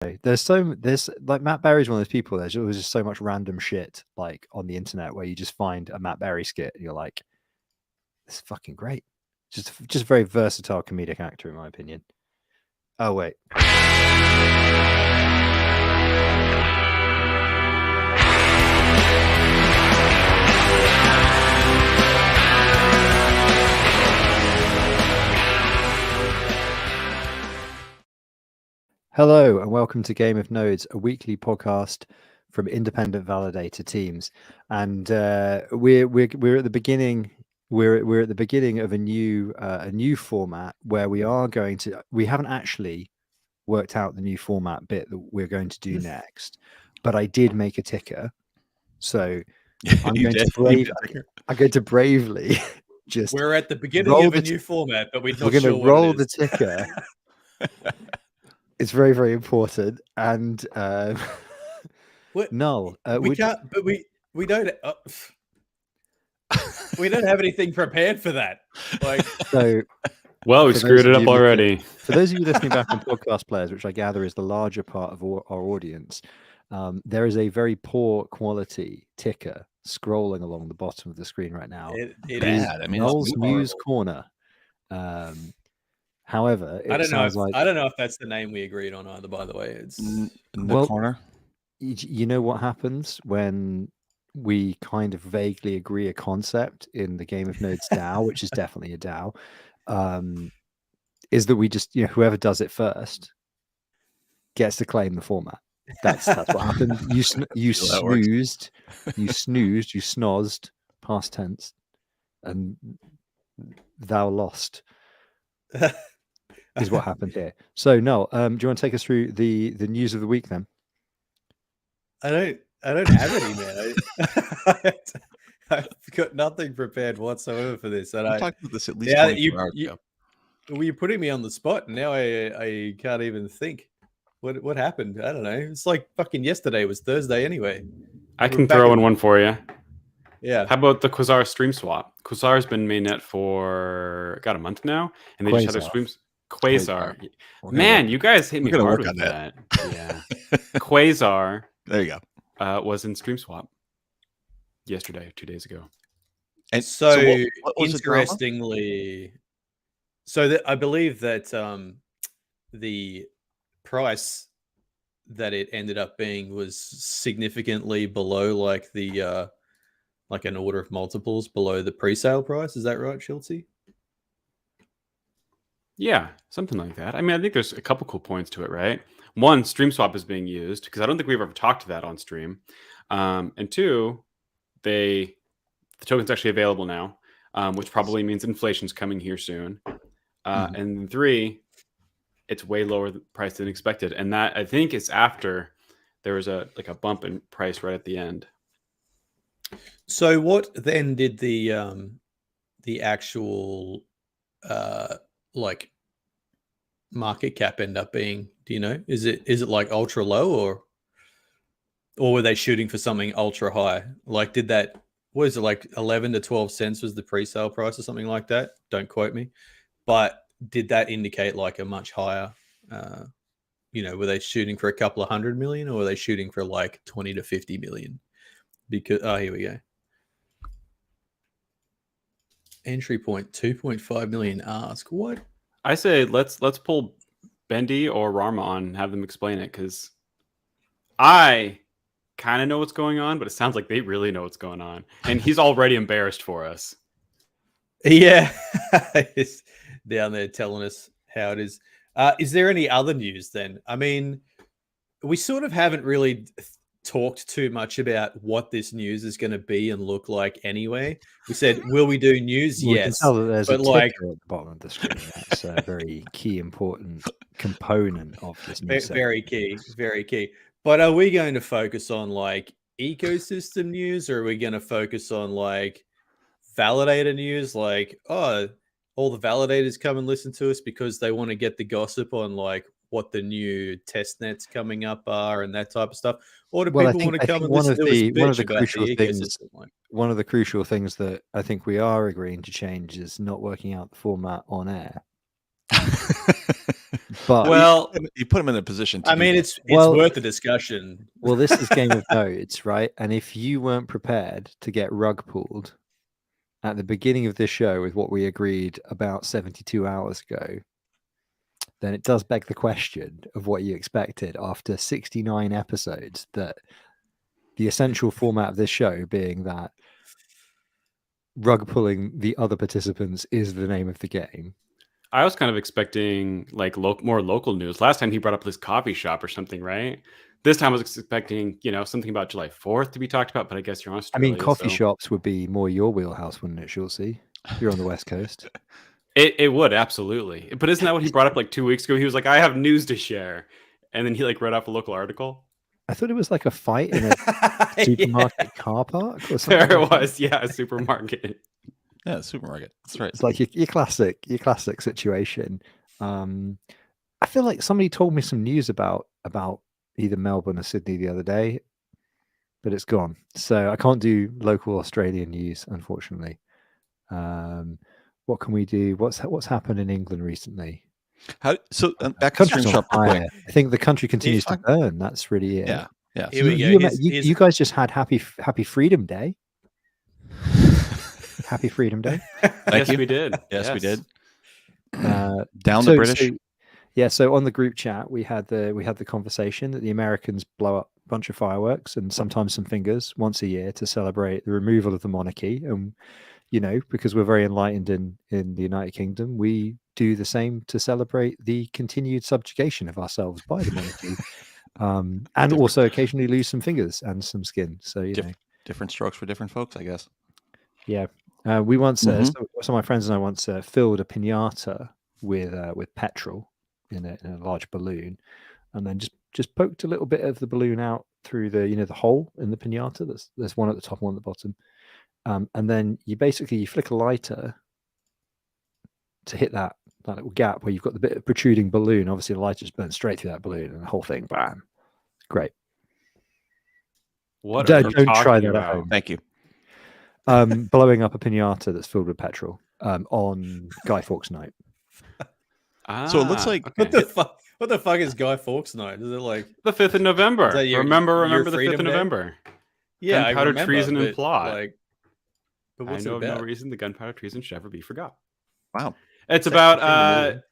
there's like Matt Berry's one of those people. There's always just so much random shit like on the internet where you just find a Matt Berry skit and you're like, this is fucking great. Just a very versatile comedic actor in my opinion. Oh wait. Hello and welcome to Game of Nodes, a weekly podcast from independent validator teams. And we're at the beginning. We're at the beginning of a new format where we haven't actually worked out the new format bit that we're going to do next. But I did make a ticker, so I'm going to bravely just. We're at the beginning of a new format, but we're going to roll the ticker. It's very, very important. And Null, we can't, but we don't. We don't have anything prepared for that. Like, so, well, we screwed it up already. For those of you listening back on podcast players, which I gather is the larger part of our audience, there is a very poor quality ticker scrolling along the bottom of the screen right now. It is. I mean, Null's News Corner. However, I don't know if that's the name we agreed on either. By the way, it's the corner. You know what happens when we kind of vaguely agree a concept in the Game of Nodes DAO, which is definitely a DAO, is that we just, whoever does it first gets to claim the format. That's what happened. You snoozed, you snozzed, past tense, and thou lost. Is what happened here. So Noel, do you want to take us through the news of the week then? I don't have any, man. I've got nothing prepared whatsoever for this. And I talked about this at least 24 hours ago. Well, you're putting me on the spot, and now I can't even think. What happened? I don't know. It's like fucking yesterday was Thursday anyway. I can throw in one for you. Yeah. How about the Quasar stream swap? Quasar's been mainnet for a month now, and they just had their streams. Quasar. Man, you guys hit me hard with that. Yeah. Quasar. There you go. Was in stream swap yesterday, 2 days ago. And so what was interestingly, I believe that the price that it ended up being was significantly below like the like an order of multiples below the pre-sale price. Is that right, schultzie? Yeah, something like that. I mean, I think there's a couple cool points to it, right? One, stream swap is being used because I don't think we've ever talked to that on stream. And two, the token's actually available now, which probably means inflation's coming here soon. And three, it's way lower price than expected. And that I think is after there was a bump in price right at the end. So what then did the actual like market cap end up being? Do you know? Is it like ultra low or were they shooting for something ultra high? Like what is it, like 11 to 12 cents was the pre-sale price or something like that? Don't quote me. But did that indicate like a much higher, were they shooting for a couple of 100 million or were they shooting for like 20 to 50 million? Because, here we go. Entry point 2.5 million ask. What? I say let's pull Bendy or Rarma on and have them explain it, because I kind of know what's going on, but it sounds like they really know what's going on. And he's already embarrassed for us. Yeah. He's down there telling us how it is. Is there any other news then? I mean, we sort of haven't really talked too much about what this news is going to be and look like anyway. We said, will we do news? Well, yes. There's but a like at the bottom of the screen. That's a very key, important component of this news. Very key, very key. But are we going to focus on like ecosystem news, or are we going to focus on like validator news? Like, all the validators come and listen to us because they want to get the gossip on like what the new testnets coming up are and that type of stuff. Or do people want to come and listen to us one of the crucial things? One of the crucial things that I think we are agreeing to change is not working out the format on air. But Well, you put him in a position to I mean, do it's Well- worth a discussion. well, this is Game of Nodes, right? And if you weren't prepared to get rug pulled at the beginning of this show with what we agreed about 72 hours ago, then it does beg the question of what you expected after 69 episodes, that the essential format of this show being that rug pulling the other participants is the name of the game. I was kind of expecting like more local news. Last time he brought up this coffee shop or something, right? This time I was expecting, something about July 4th to be talked about, but I guess you're on I Australia. mean, coffee so- shops would be more your wheelhouse, wouldn't it, Schultzie? You're on the West Coast. It would, absolutely. But isn't that what he brought up like 2 weeks ago? He was like, I have news to share. And then he like read off a local article. I thought it was like a fight in a Yeah. supermarket car park or something. There like it that. was. Yeah, a supermarket. Yeah, supermarket. That's right. It's like your classic situation. I feel like somebody told me some news about either Melbourne or Sydney the other day, but it's gone. So I can't do local Australian news, unfortunately. What can we do? What's happened in England recently? Back to Country's Stream on Shop real quick. fire. I think the country continues to fine. burn. That's really it. Yeah. Yeah. Here we go. You guys just had Happy Freedom Day. Happy Freedom Day. Yes, you. we did. Yes, we did. So- Down the British. So on the group chat we had the conversation that the Americans blow up a bunch of fireworks and sometimes some fingers once a year to celebrate the removal of the monarchy, and because we're very enlightened in the United Kingdom, we do the same to celebrate the continued subjugation of ourselves by the monarchy, and also occasionally lose some fingers and some skin. So Different strokes for different folks, I guess. yeah. We once Mhm. some of my friends and I once filled a piñata with petrol in a large balloon, and then just poked a little bit of the balloon out through the the hole in the piñata. There's one at the top, one at the bottom, and then you flick a lighter to hit that little gap where you've got the bit of protruding balloon. Obviously, the lighter just burns straight through that balloon, and the whole thing, bam, great. What Don't are you try talking that at about? home. Thank you. Blowing up a piñata that's filled with petrol on Guy Fawkes night. So it looks like- okay. What the fuck is Guy Fawkes night? Is it like? the 5th of November. Is that your Remember the 5th Freedom of Day? November. Yeah, Gunpowder, I remember, treason, and but, plot. Like, but I what's know it of no about? reason the gunpowder treason should ever be forgot. Wow. It's Second about thing to do.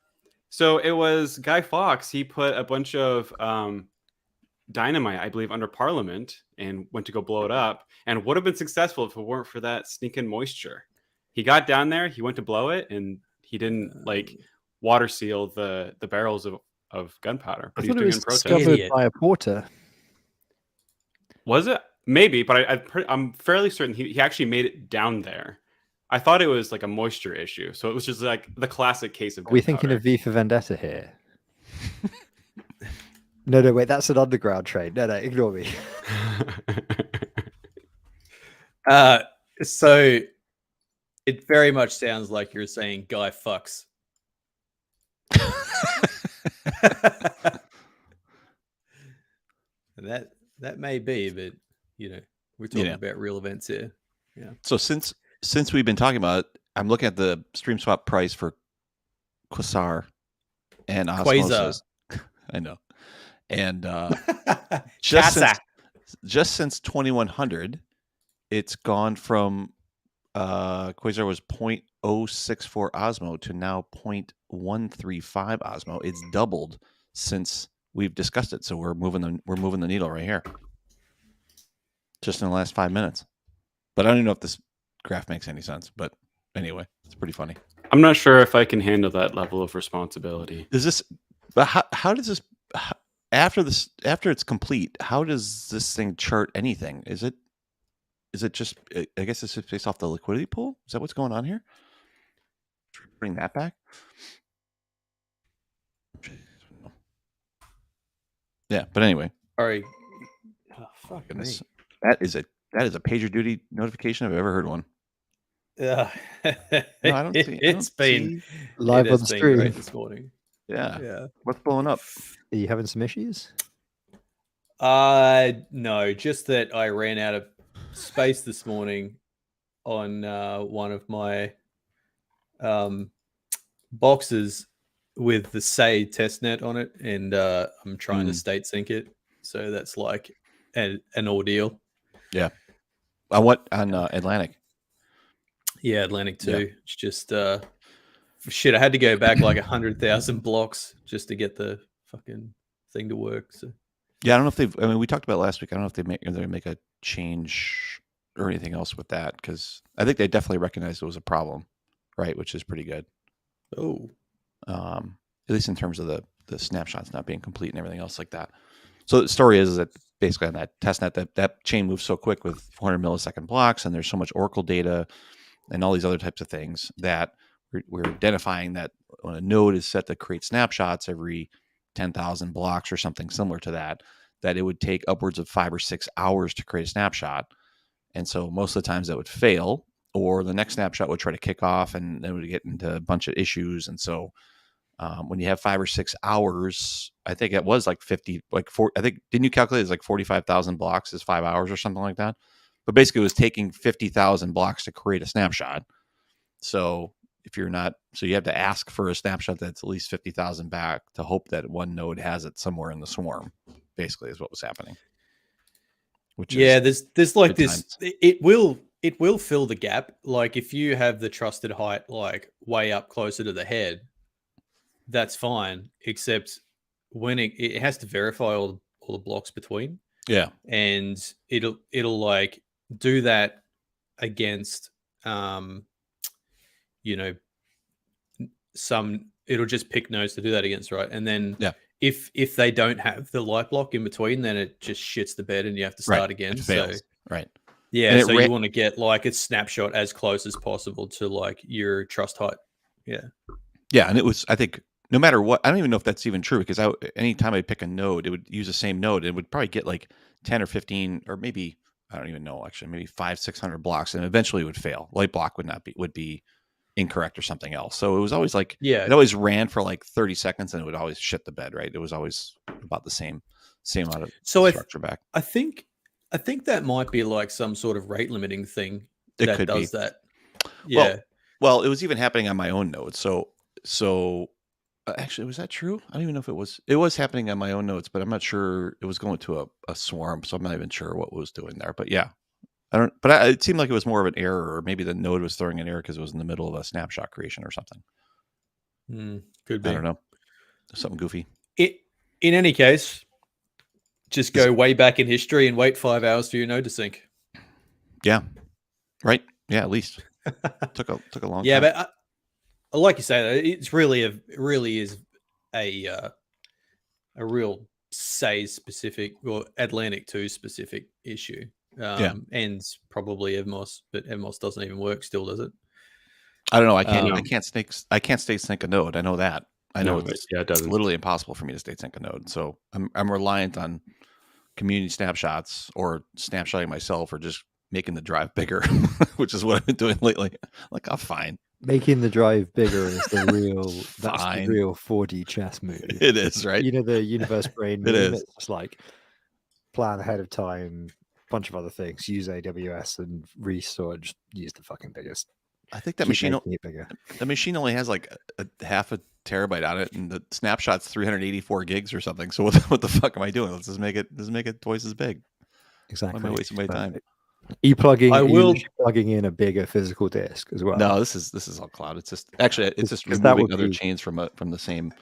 so it was Guy Fawkes. He put a bunch of dynamite, I believe, under Parliament and went to go blow it up, and would have been successful if it weren't for that stinking moisture. He got down there, he went to blow it, and he didn't water seal the barrels of gunpowder. I But he was thought it doing it was in protest. discovered Idiot. by a porter. Was it? Maybe, but I'm fairly certain he actually made it down there. I thought it was like a moisture issue, so it was just like the classic case of. Are we thinking of V for Vendetta here? No, wait, that's an underground train. No, ignore me. So it very much sounds like you're saying Guy fucks. And that may be, but we're talking about real events here. Yeah. So since we've been talking about it, I'm looking at the stream swap price for Quasar and Osmosis. I know. And just since 2100, it's gone from Quasar was 0.064 Osmo to now 0.135 Osmo. It's doubled since we've discussed it. So we're moving the needle right here. Just in the last 5 minutes. But I don't even know if this graph makes any sense. But anyway, it's pretty funny. I'm not sure if I can handle that level of responsibility. But how does this, after it's complete, how does this thing chart anything? Is it just, I guess it's just based off the liquidity pool? Is that what's going on here? Bring that back. Yeah, but anyway. Sorry. Oh, fuck Goodness. me. That is a PagerDuty notification if I've ever heard one. Yeah. No, I don't see. It's been Live it on has been stream. great this morning. Yeah. Yeah. What's blowing up? Are you having some issues? No, just that I ran out of space this morning on one of my boxes with the say testnet on it, and I'm trying to state sync it. So that's like an ordeal. Yeah. On what? On Atlantic? Yeah, Atlantic too. Yeah. It's just shit. I had to go back like 100,000 blocks just to get the fucking thing to work. So Yeah, I don't know if they've. I mean, we talked about it last week. I don't know if they're going to make a change or anything else with that, because I think they definitely recognized it was a problem, right? Which is pretty good. oh, At least in terms of the snapshots not being complete and everything else like that. So the story is that basically on that testnet, that chain moves so quick with 400 millisecond blocks, and there's so much Oracle data and all these other types of things that we're identifying that when a node is set to create snapshots every 10,000 blocks or something similar to that, that it would take upwards of 5 or 6 hours to create a snapshot. And so most of the times that would fail, or the next snapshot would try to kick off and then would get into a bunch of issues. And so when you have 5 or 6 hours, I think it was like 50, like four, I think, didn't you calculate it's like 45,000 blocks is 5 hours or something like that? But basically it was taking 50,000 blocks to create a snapshot. So if you're not, so you have to ask for a snapshot that's at least 50,000 back to hope that one node has it somewhere in the swarm, basically is what was happening. Which yeah, is there's like good this, times. it will fill the gap. Like if you have the trusted height like way up closer to the head, that's fine, except when it has to verify all the blocks between. Yeah. And it'll like do that against it'll just pick nodes to do that against, right? And then if they don't have the light block in between, then it just shits the bed and you have to start again. It fails. So right. Yeah, so you want to get like its snapshot as close as possible to like your trust height. Yeah. Yeah, and it was, I think, no matter what, I don't even know if that's even true, because anytime I pick a node, it would use the same node. It would probably get like 10 or 15, or maybe, I don't even know, actually, maybe 500-600 blocks, and eventually it would fail. Light block would be incorrect or something else. So it was always like, it always ran for like 30 seconds and it would always shit the bed, right? It was always about the same amount of structure back. I think that might be like some sort of rate limiting thing that does that. Yeah. Well, it was even happening on my own node. So actually, was that true? I don't even know if it was happening on my own nodes, but I'm not sure it was going to a swarm. So I'm not even sure what was doing there, but yeah, it seemed like it was more of an error, or maybe the node was throwing an error because it was in the middle of a snapshot creation or something. Could be. I don't know. Something goofy. In any case, just go way back in history and wait 5 hours for your node to sync. Yeah. Right. Yeah. At least took a long time. Yeah, but like you say, it's really is a real say specific or Atlantic 2 specific issue. And probably Evmos, but Evmos doesn't even work still, does it? I don't know. I can't state sync a node. I know that. I know it doesn't. Literally impossible for me to state sync a node. So I'm reliant on community snapshots, or snapshotting myself, or just making the drive bigger, which is what I've been doing lately. Like, I'm fine. Making the drive bigger is the real 4D chess move. It is, right? You know, the universe brain move. It is. It's just like plan ahead of time, bunch of other things, use AWS and research, just use the fucking biggest. I think that the machine only has like a half a terabyte on it, and the snapshot's 384 gigs or something. So what the fuck am I doing? Let's just make it twice as big. Exactly. Why am I wasting my time? Plugging in a bigger physical disk as well. No, this is all cloud. It's just removing other chains from the same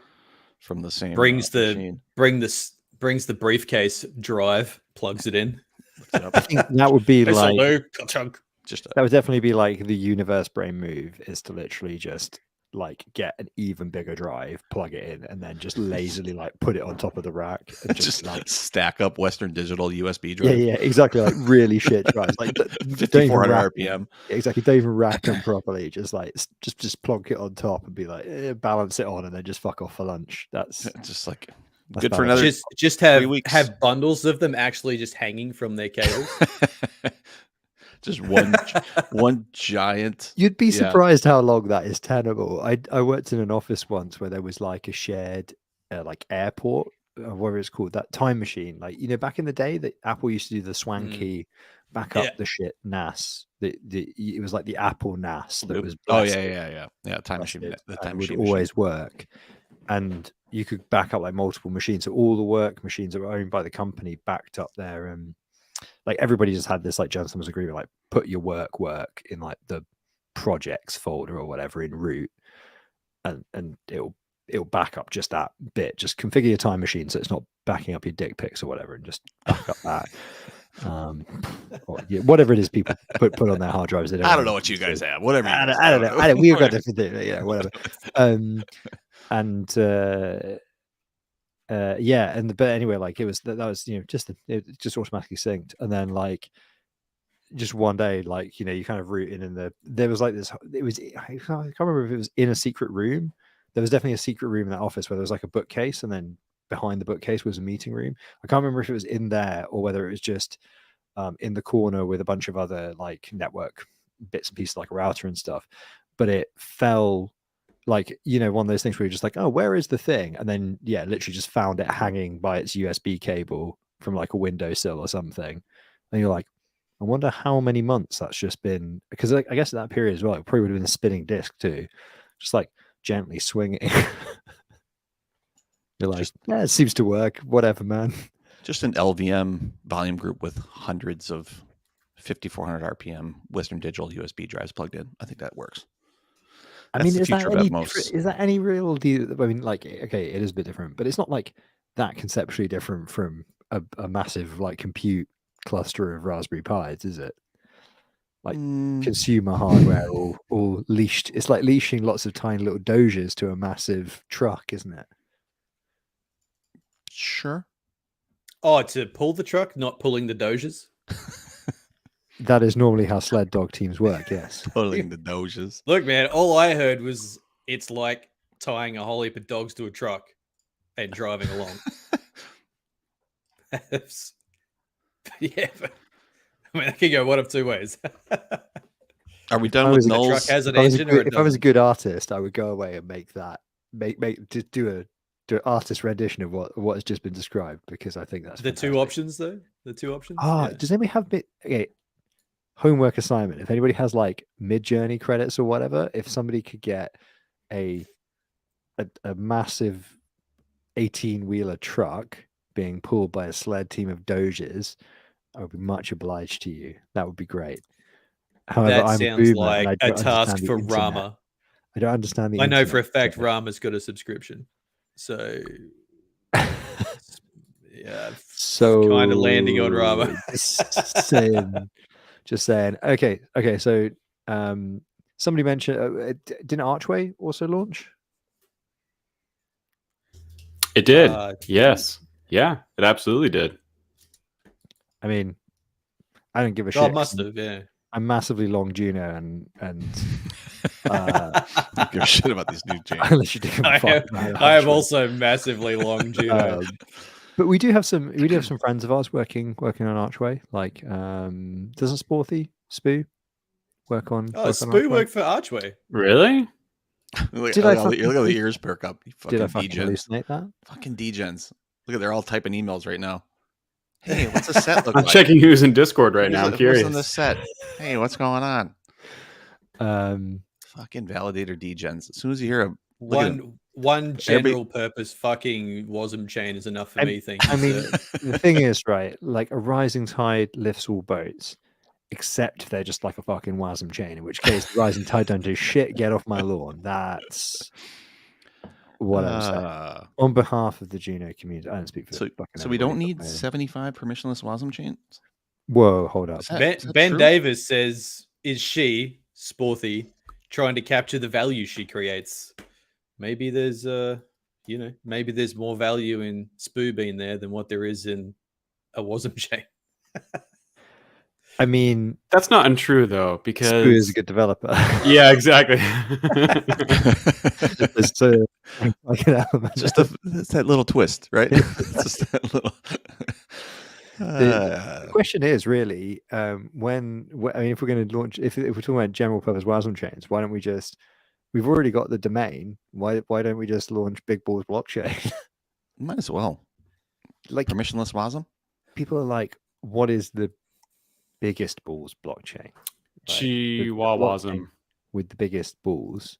brings machine. brings the briefcase drive, plugs it in. I think that would be like that would definitely be like the universe brain move, is to literally just like get an even bigger drive, plug it in, and then just lazily like put it on top of the rack and just like stack up Western Digital USB drive. Yeah, exactly. Like really shit drives, like 5400 RPM. Exactly. Don't even rack them properly. Just like just plonk it on top and be like, balance it on, and then just fuck off for lunch. That's just like good for another. Just have bundles of them actually just hanging from their cables. Just one giant. You'd be surprised how long that is tenable. I worked in an office once where there was like a shared like airport, whatever it's called, that time machine. Like, you know, back in the day that Apple used to do the swanky back up the shit NAS. It was like the Apple NAS that was yeah, time machine. The time machine would always work. and you could back up like multiple machines. So all the work machines that were owned by the company backed up their like everybody just had this like gentleman's agreement, like put your work in like the projects folder or whatever in root, and it'll back up just that bit. Just configure your time machine so it's not backing up your dick pics or whatever, and just back up that. Or, yeah, whatever it is people put on their hard drives. They don't I don't know what you guys have. Whatever. You guys I don't have. know. We've got different things, whatever. But anyway, like it was that was it just automatically synced, and then like just one day, like you kind of rooting in there was like this. It was I can't remember if it was in a secret room. There was definitely a secret room in that office where there was like a bookcase, and then behind the bookcase was a meeting room. I can't remember if it was in there or whether it was just in the corner with a bunch of other like network bits and pieces like a router and stuff. But it fell like one of those things where you're just like, oh, where is the thing? And then literally just found it hanging by its USB cable from like a windowsill or something. And you're like, I wonder how many months that's just been, because I guess at that period as well, it probably would have been a spinning disc too, just like gently swinging. You're like, yeah, it seems to work. Whatever, man. Just an LVM volume group with hundreds of 5400 RPM Western Digital USB drives plugged in. I think that works. I mean, is that any real deal? I mean, like, okay, it is a bit different, but it's not like that conceptually different from a massive like compute cluster of Raspberry Pis, is it? Like consumer hardware, all leashed. It's like leashing lots of tiny little Doges to a massive truck, isn't it? Sure. Oh, to pull the truck, not pulling the Doges. That is normally how sled dog teams work. Yes, pulling the Doges. Look, man, all I heard was it's like tying a whole heap of dogs to a truck and driving along. Yeah, but, I mean, I can go one of two ways. Are we done with nulls? The truck has an engine, or if I was a good artist, I would go away and make that just do an artist rendition of what has just been described, because I think that's the fantastic. two options though. The two options. Does anybody have homework assignment? If anybody has like mid-journey credits or whatever, if somebody could get a massive 18-wheeler truck being pulled by a sled team of Doges, I would be much obliged to you. That would be great. However, that I'm sounds a like a task for Rama. I don't understand the I know internet, for a fact Rama's got a subscription. So yeah, so kind of landing on Rama. just saying. Okay. So somebody mentioned didn't Archway also launch? It did. Yes. Yeah, it absolutely did. I mean, I don't give a shit. Oh, must have, yeah. I'm massively long Juno and I don't give a shit about these new chains. I am also massively long Juno. But we do have some friends of ours working on Archway. Like doesn't Sporthy Spoo work on? Spoo worked for Archway. Really? Look at all the ears perk up. Did I fucking hallucinate that? Fucking degens. Look at, they're all typing emails right now. Hey, what's the set look I'm like? checking who's in Discord right now. I'm curious. What's on the set? Hey, what's going on? Fucking validator degens. As soon as you hear one general purpose fucking WASM chain is enough for me. I mean, the thing is, right? Like a rising tide lifts all boats, except if they're just like a fucking WASM chain. In which case, the rising tide don't do shit. Get off my lawn. That's what I'm saying. On behalf of the Juno community, I don't speak for. So we don't need 75 permissionless WASM chains. Whoa, hold up. Ben Davis says, "Is she Sporthy trying to capture the value she creates? Maybe there's maybe there's more value in Spoo being there than what there is in a WASM chain." I mean, that's not untrue though, because Spoo is a good developer. Yeah, exactly. It's that little twist, right? Just that little. The question is really, I mean, if we're going to launch, if we're talking about general purpose WASM chains, why don't we just? We've already got the domain. Why don't we just launch Big Balls blockchain? Might as well. Like permissionless WASM. People are like, what is the biggest balls blockchain? Chihuahuasm with the biggest balls.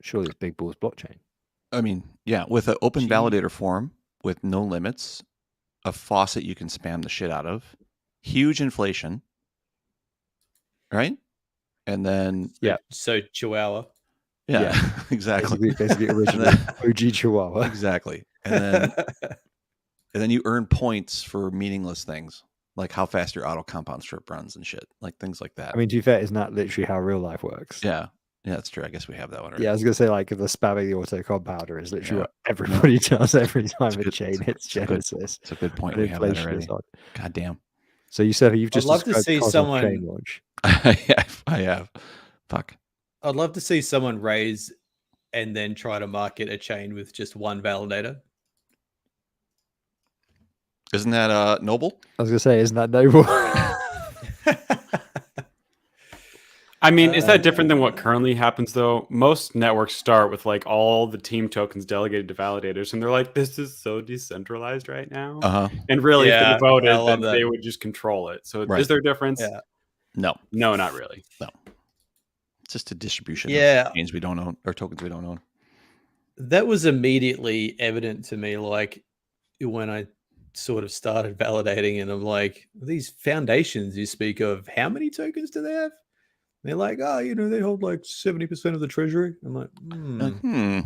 Surely it's Big Balls blockchain. I mean, yeah, with an open Gee. validator form with no limits, a faucet you can spam the shit out of, huge inflation, right? And then Yeah. So Chihuahua. yeah, exactly. Basically And original then- OG Chihuahua. exactly. And then you earn points for meaningless things, like how fast your auto compound strip runs and shit, like things like that. I mean, to be fair, isn't that literally how real life works? yeah, that's true. I guess we have that one already. Yeah, I was gonna say like the spamming the auto compounder is literally Yeah. what everybody does every time a good- chain it's a- hits it's a good- Genesis. It's a good point. and We have that inflation is already. on. God damn. So you said you've just love to described see Cosmos someone- chain launch. I have. Fuck. I'd love to see someone raise and then try to market a chain with just one validator. Isn't that noble? I was gonna say, isn't that noble? I mean, is that different than what currently happens though? Most networks start with like all the team tokens delegated to validators, and they're like, "This is so decentralized right now." Uh-huh. And really, if Yeah, they voted, I love then that. they would just control it. So Right. is there a difference? Yeah. No. No, not really. It's just a distribution Yeah. of chains we don't own or tokens we don't own. That was immediately evident to me, like when I sort of started validating, and I'm like, these foundations you speak of, how many tokens do they have? They're like, oh, they hold like 70% of the treasury. I'm like,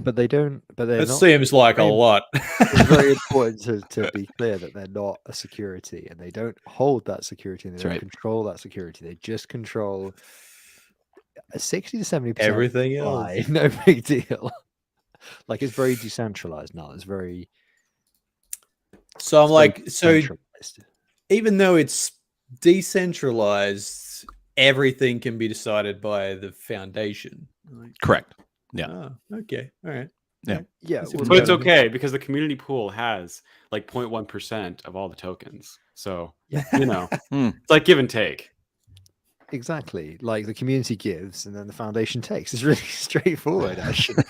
But they don't. But they're that not. seems like a very- lot. It's very important to be clear that they're not a security, and they don't hold that security, and they That's don't right. control that security. They just control a 60 to 70% Everything supply. else. No big deal. Like it's very decentralized now. It's very. So I'm it's very like, so decentralized. even though it's decentralized, everything can be decided by the foundation. Like, Correct. Yeah. oh, okay. All right. Yeah, That's well, But it's Yeah. okay because the community pool has like 0.1% of all the tokens. So, it's like give and take. exactly. Like the community gives, and then the foundation takes. It's really straightforward, actually.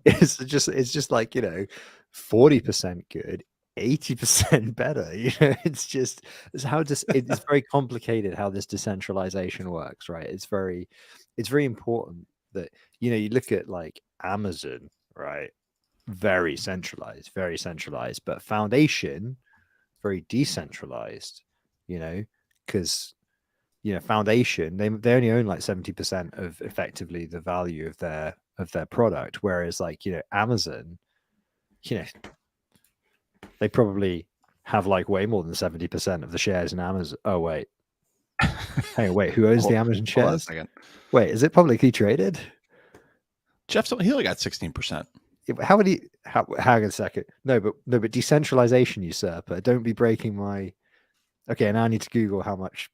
It's just like 40% good, 80% better. It's very complicated how this decentralization works, right? It's very important that you look at like Amazon, right? Very centralized, but foundation very decentralized, because foundation they only own like 70% of effectively the value of their product, whereas like Amazon, they probably have like way more than 70% of the shares in Amazon. Oh wait, hang on, wait, who owns the Amazon Hold on a shares? second. Wait, is it publicly traded? Jeff, he only got 16%. How would he? Hang on a second. No, but decentralization, usurper. Don't be breaking my. Okay, now I need to Google how much.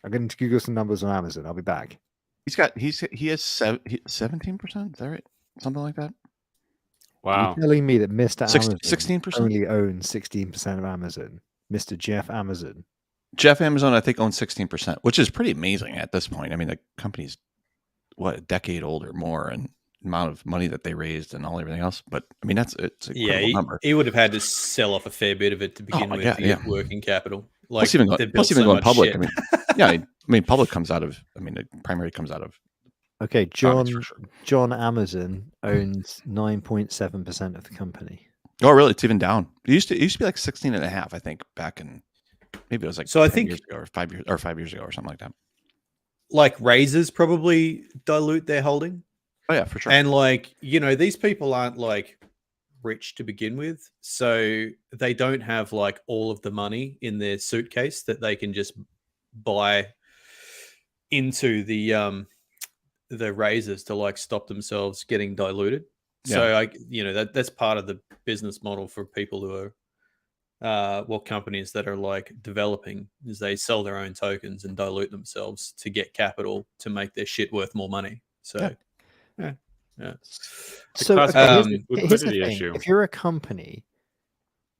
I'm going to Google some numbers on Amazon. I'll be back. He has 17%. Is that right? Something like that. Wow. You're telling me that Mr. Amazon 16%? only owns 16% of Amazon? Mr. Jeff Amazon. Jeff Amazon, I think, owns 16%, which is pretty amazing at this point. I mean, the company's a decade old or more, and amount of money that they raised and everything else. But I mean, it's an incredible number. He would have had to sell off a fair bit of it to begin with to get working capital. Like plus even going public. Shit. I mean, public comes out of. I mean, it primarily comes out of. Okay, profits for sure. John Amazon owns 9.7% of the company. Oh, really? It's even down. It used to be like 16.5, I think, back in maybe it was like So I 10 think years ago or 5 years ago or something like that. like raises probably dilute their holding. Oh yeah, for sure. And like, these people aren't like rich to begin with. So they don't have like all of the money in their suitcase that they can just buy into the raises to like stop themselves getting diluted. So that's part of the business model for people who are companies that are like developing is they sell their own tokens and dilute themselves to get capital to make their shit worth more money. So yeah. So classic here's the liquidity thing. issue. If you're a company,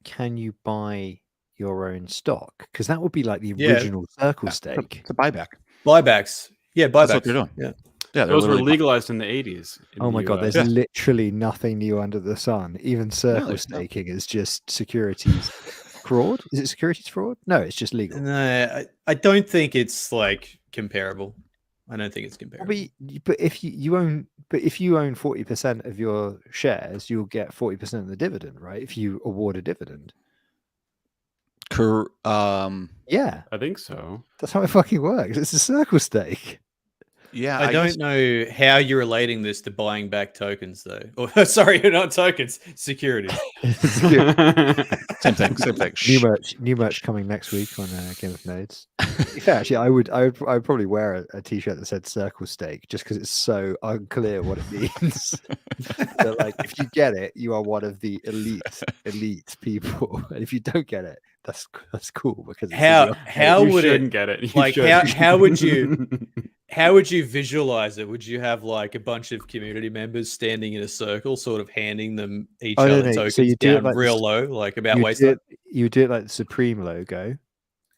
can you buy your own stock? Because that would be like the original Circle stake. It's a buyback. Buybacks. Yeah, buybacks. That's what they're doing. Yeah. Yeah, Those were legalized in the 80s. Oh my god, there's literally nothing new under the sun. Even Circle there's not. staking is just securities fraud. Is it securities fraud? No, it's just legal. No, I don't think it's like comparable. I don't think it's Well, comparable. but if you own 40% of your shares, you'll get 40% of the dividend, right? If you award a dividend. Yeah, I think so. that's how it fucking works. It's a circle stake. Yeah, I don't know how you're relating this to buying back tokens, though. Or sorry, not tokens, securities. It's good. Same thing. Same thing. New merch coming next week on Game of Nodes. In fact, actually, I would probably wear a t-shirt that said circle stake just because it's so unclear what it means. So, like, if you get it, you are one of the elite people, and if you don't get it, that's cool because it's How you would shouldn't it get it. You like should. how would you how would you visualize it? Would you have like a bunch of community members standing in a circle, sort of handing them each Oh, no, other no. tokens So you do it down like real this- low, like about you waist do high? you do it like the Supreme logo,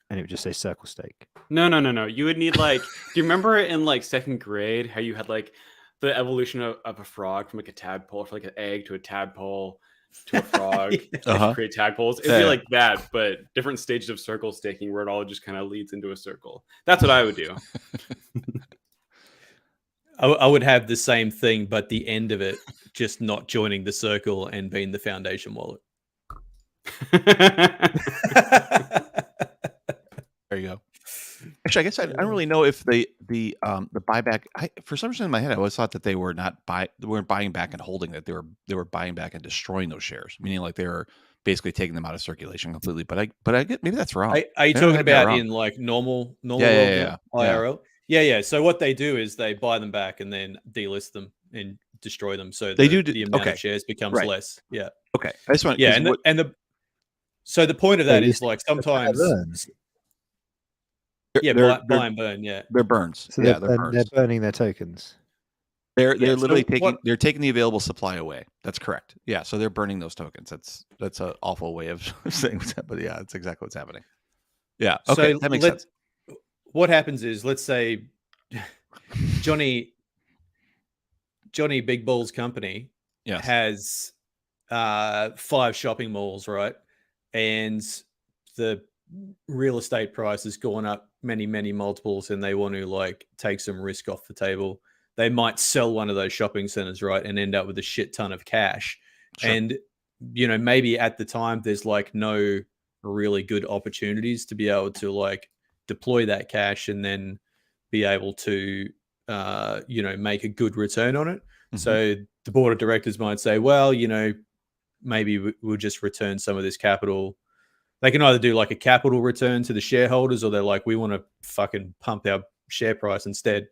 and it would just say circle stake. No. You would need like. Do you remember in like second grade how you had like the evolution of a frog from like a tadpole, from like an egg to a tadpole to a frog to create tadpoles? It'd be like that, but different stages of circle staking where it all just kind of leads into a circle. That's what I would do. I would have the same thing, but the end of it just not joining the circle and being the foundation wallet. There you go. Actually, I guess I don't really know if the buyback. For some reason in my head, I always thought that they weren't buying back and holding it. They were buying back and destroying those shares, meaning like they were basically taking them out of circulation completely. But I get maybe that's wrong. Are you Maybe I talking had that about wrong. in like normal Yeah. IRL? Yeah. So what they do is they buy them back and then delist them and destroy them, so They the amount of shares becomes Right. less. Yeah. Okay, I just want so the point of So that you is like sometimes burns. buy and burn. Yeah. they're burns. So Yeah, they're burns. burning their tokens. They're Yeah, literally so they're taking the available supply away. That's correct. Yeah, so they're burning those tokens. That's an awful way of saying that, but yeah, that's exactly what's happening. Yeah. Okay, So that makes sense. What happens is, let's say Johnny Big Balls Company Yes. has 5 shopping malls, right? And the real estate price has gone up many multiples, and they want to like take some risk off the table. They might sell one of those shopping centers, right, and end up with a shit ton of cash. Sure. And maybe at the time there's like no really good opportunities to be able to like deploy that cash and then be able to make a good return on it. Mm-hmm. So the board of directors might say, well, maybe we'll just return some of this capital. They can either do like a capital return to the shareholders, or they're like, we want to fucking pump our share price instead.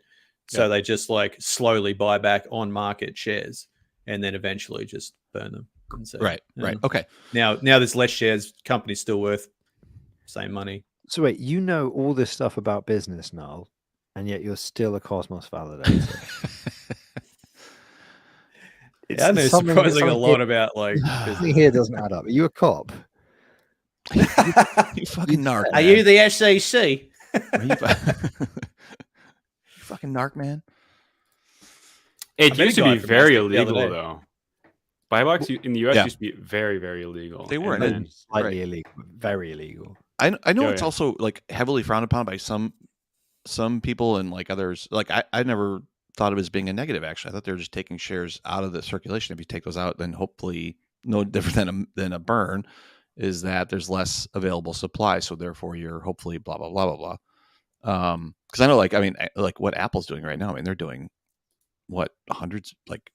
So they just like slowly buy back on market shares and then eventually just burn them. And so, Right. Okay. Now there's less shares. Company's still worth same money. So wait, you know all this stuff about business, Null, and yet you're still a Cosmos validator. I know surprising a lot about like something here doesn't add up. Are you a cop? You fucking narc. Are you the SEC? You fucking narc, man. It used to be very illegal, day. though. Buybacks in the US used to be very, very illegal. They were, And then- Slightly illegal, very illegal. I know it's yeah. also like heavily frowned upon by some people and like others. Like I never thought of it as being a negative. Actually, I thought they were just taking shares out of the circulation. If you take those out, then hopefully no different than a burn is that there's less available supply. So therefore, you're hopefully blah blah blah blah blah. Because I know, like what Apple's doing right now. I mean, they're doing what hundreds, like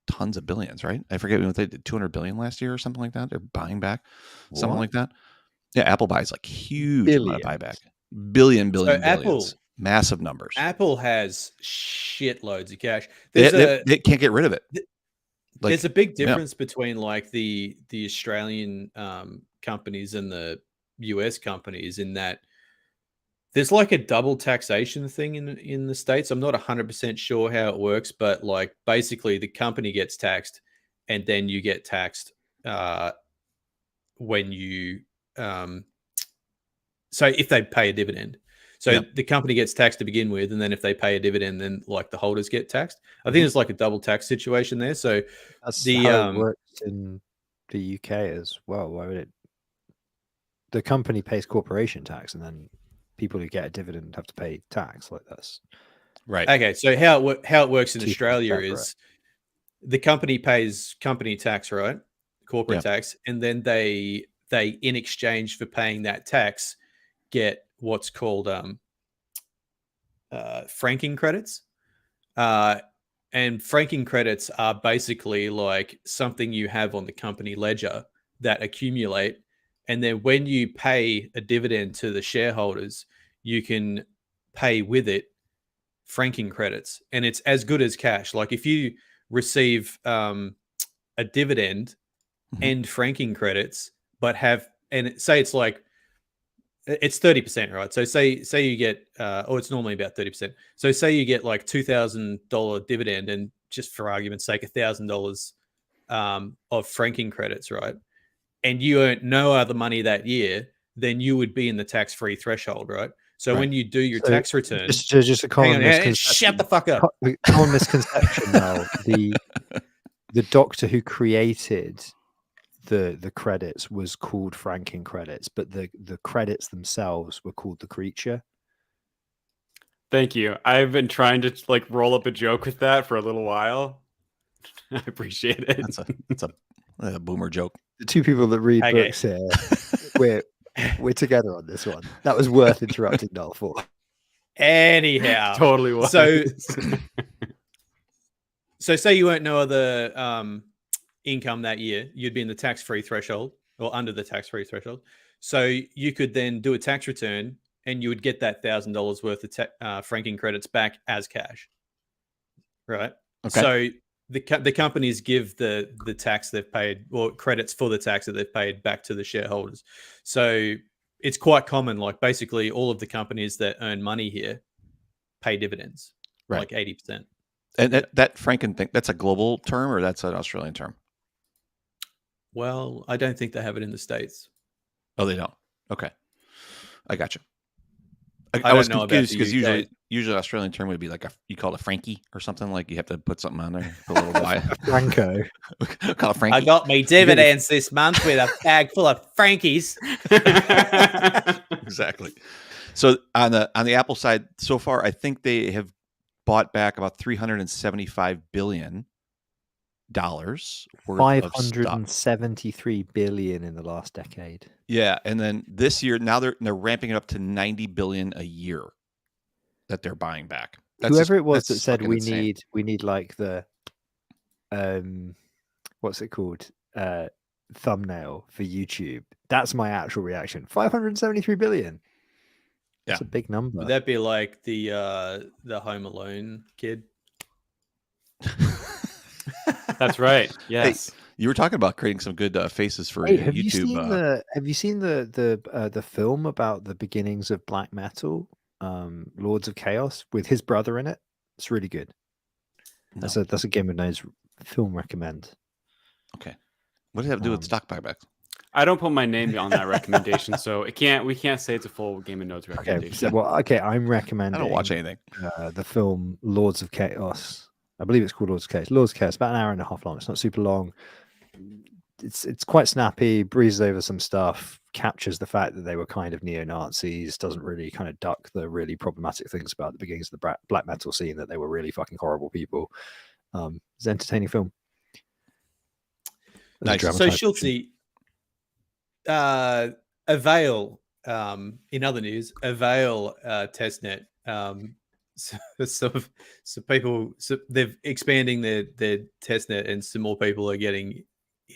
tons of billions, right? I forget what they did, 200 billion last year or something like that. They're buying back something like that. Yeah, Apple buys like huge amount of buyback, billions, massive numbers. Apple has shitloads of cash. They can't get rid of it. There's a big difference between like the Australian companies and the US companies in that there's like a double taxation thing in the States. I'm not 100% sure how it works, but like basically the company gets taxed and then you get taxed when you so if they pay a dividend. So the company gets taxed to begin with, and then if they pay a dividend, then like the holders get taxed. I think there's like a double tax situation there. So that's how it works in the UK as well. Why would it? The company pays corporation tax, and then people who get a dividend have to pay tax like this. Right. Okay, so how it works in Keep it Australia separate. is the company pays company tax, right? Corporate tax, and then they in exchange for paying that tax get what's called franking credits. And franking credits are basically like something you have on the company ledger that accumulate. And then when you pay a dividend to the shareholders, you can pay with it franking credits. And it's as good as cash. Like if you receive a dividend and franking credits, but and say it's like, it's 30%, right? So say you get, it's normally about 30%. So say you get like $2,000 dividend, and just for argument's sake, $1,000 of franking credits, right? And you earn no other money that year, then you would be in the tax-free threshold, right? So when you do your tax return, just a common misconception. shut the fuck up. Common misconception now. The doctor who created the credits was called franking credits, but the credits themselves were called the creature. Thank you. I've been trying to like roll up a joke with that for a little while. I appreciate it. That's a boomer joke. The two people that read books here, we're together on this one. That was worth interrupting Null for. Anyhow, Totally was. So say you earned no other income that year, you'd be in the tax-free threshold or under the tax-free threshold. So you could then do a tax return, and you would get that $1,000 worth of franking credits back as cash, right? Okay. So the companies give the tax they've paid, or credits for the tax that they've paid, back to the shareholders. So it's quite common. Like basically all of the companies that earn money here pay dividends, right? Like 80%. And that franken thing, that's a global term, or that's an Australian term? Well, I don't think they have it in the States. Oh, they don't. Okay, I got you. I was don't know confused about the because UK. usually Australian term would be like you call it a Frankie or something, like you have to put something on there, put a little Y. Franco. Call it Frankie. I got me dividends this month with a bag full of Frankies. Exactly. So on the Apple side, so far, I think they have bought back about $375 billion worth of stock. $573 billion in the last decade. Yeah, and then this year now they're ramping it up to $90 billion a year that they're buying back. Whoever it was that said we insane. need like the what's it called, thumbnail for YouTube. That's my actual reaction. 573 billion. That's a big number. Would that be like the Home Alone kid? That's right. Yes. Hey, you were talking about creating some good faces for have YouTube. Have you seen the film about the beginnings of black metal, Lords of Chaos, with his brother in it? It's really good. No. That's a Game of Nodes film recommend. Okay. What does it have to do with stock buybacks? I don't put my name on that recommendation, so we can't say it's a full Game of Nodes recommendation. I'm recommending. I don't watch anything. The film Lords of Chaos. I believe it's called Lords of Chaos. Lords of Chaos, about an hour and a half long. It's not super long. It's quite snappy, breezes over some stuff, captures the fact that they were kind of neo-Nazis, doesn't really kind of duck the really problematic things about the beginnings of the black metal scene, that they were really fucking horrible people. It's an entertaining film. Nice. So schultzie, Avail, in other news, Avail testnet. So people, they're expanding their testnet, and some more people are getting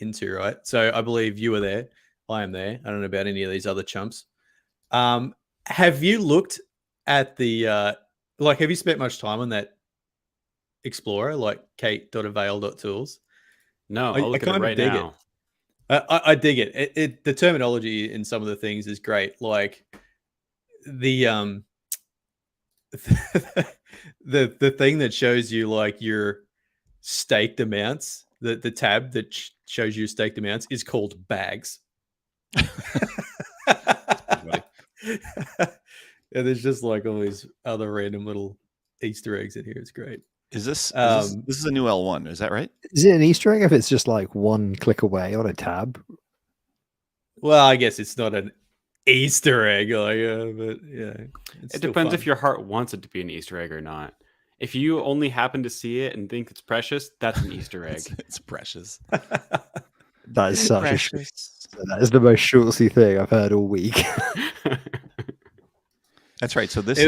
into, right? So I believe you were there. I am there. I don't know about any of these other chumps. Have you looked at the have you spent much time on that Explorer, like kate.avail.tools? No, I'll look at it right now. I dig it. The terminology in some of the things is great. Like the the thing that shows you like your staked amounts, the tab that shows you staked amounts is called bags. And there's just like all these other random little Easter eggs in here. It's great. Is this is a new L1? Is that right? Is it an Easter egg if it's just like one click away on a tab? Well, I guess it's not an Easter egg, but yeah. It depends if your heart wants it to be an Easter egg or not. If you only happen to see it and think it's precious, that's an Easter egg. It's precious. That is such a Precious. that is the most schultzie thing I've heard all week. That's right. So this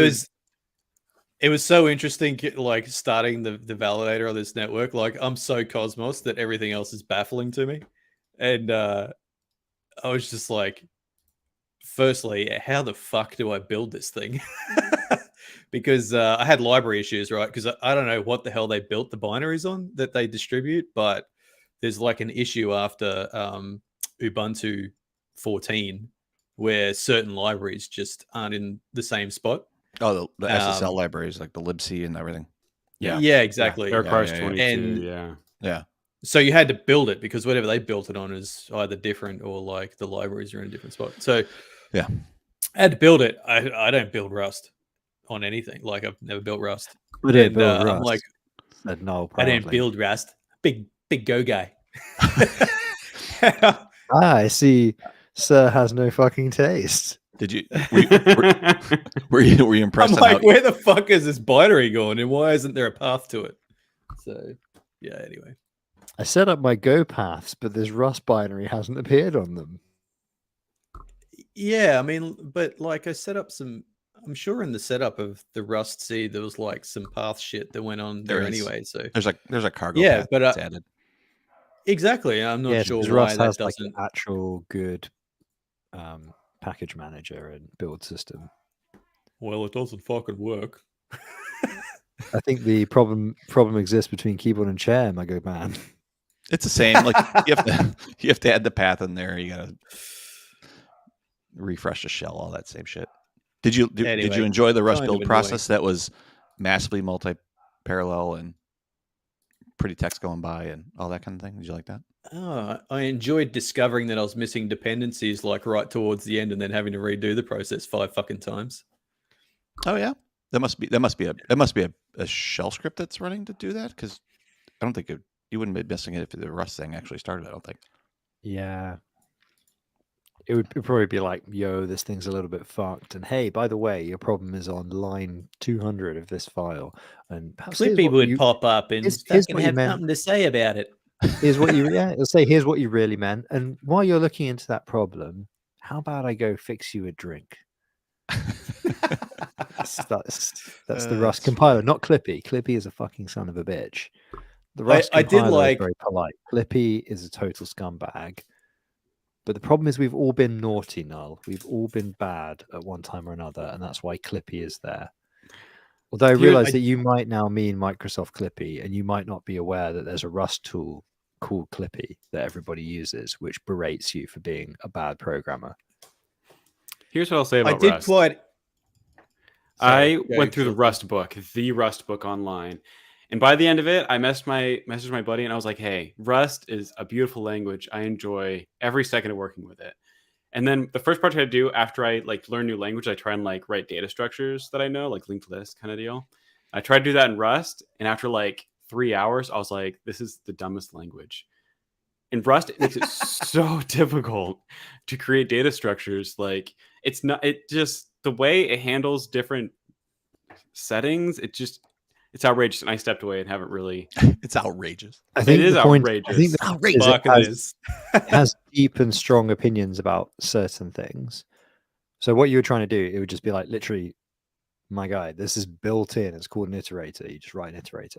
it was so interesting, like starting the validator on this network. Like I'm so cosmos that everything else is baffling to me, and I was just like, firstly, how the fuck do I build this thing? Because I had library issues, right? Because I don't know what the hell they built the binaries on that they distribute, but there's like an issue after Ubuntu 14 where certain libraries just aren't in the same spot. Oh, the SSL libraries, like the libc and everything. Yeah, exactly. Dark Horse 22, And yeah. so you had to build it because whatever they built it on is either different or like the libraries are in a different spot. So yeah, I had to build it. I don't build Rust on anything. Like I've never built Rust. We didn't And build I'm Rust, like, said Noel I didn't proudly. build Rust. Big Go guy. I see. Sir has no fucking taste. Did you? Were you impressed? I'm like, where the fuck is this binary going, and why isn't there a path to it? So, yeah. Anyway, I set up my Go paths, but this Rust binary hasn't appeared on them. yeah. I mean, but like, I set up some. I'm sure in the setup of the Rust seed there was like some path shit that went on there anyway. So there's a cargo. Yeah, path but that's added. Exactly. I'm not sure because why Rust that has like doesn't. an actual good package manager and build system. Well, it doesn't fucking work. I think the problem exists between keyboard and chair, my good man. It's the same. Like you have to add the path in there. You gotta refresh the shell, all that same shit. Did you enjoy the Rust build process that was massively multi-parallel and pretty text going by and all that kind of thing? Did you like that? Oh, I enjoyed discovering that I was missing dependencies like right towards the end and then having to redo the process 5 fucking times. Oh yeah, that must be a shell script that's running to do that, because I don't think you wouldn't be missing it if the Rust thing actually started. I don't think. Yeah. It would probably be like, yo, this thing's a little bit fucked. And hey, by the way, your problem is on line 200 of this file. And Clippy would pop up and here's fucking have something to say about it. Here's what you it'll say, here's what you really meant. And while you're looking into that problem, how about I go fix you a drink? That's the Rust compiler, not Clippy. Clippy is a fucking son of a bitch. The Rust compiler is very polite. Clippy is a total scumbag. But the problem is we've all been naughty, Null. We've all been bad at one time or another, and that's why Clippy is there. Although I realize that you might now mean Microsoft Clippy, and you might not be aware that there's a Rust tool called Clippy that everybody uses, which berates you for being a bad programmer. Here's what I'll say about Rust. I went through the Rust book online. And by the end of it, I messaged my buddy and I was like, hey, Rust is a beautiful language. I enjoy every second of working with it. And then the first project I do after I like learn new language, I try and like write data structures that I know, like linked list kind of deal. I tried to do that in Rust. And after like 3 hours, I was like, this is the dumbest language. In Rust, it makes it so difficult to create data structures. Like the way it handles different settings, it's outrageous, and I stepped away and haven't really. It's outrageous. I think it is outrageous. I think outrageous. It has deep and strong opinions about certain things. So what you were trying to do, it would just be like, literally, my guy, this is built in. It's called an iterator. You just write an iterator.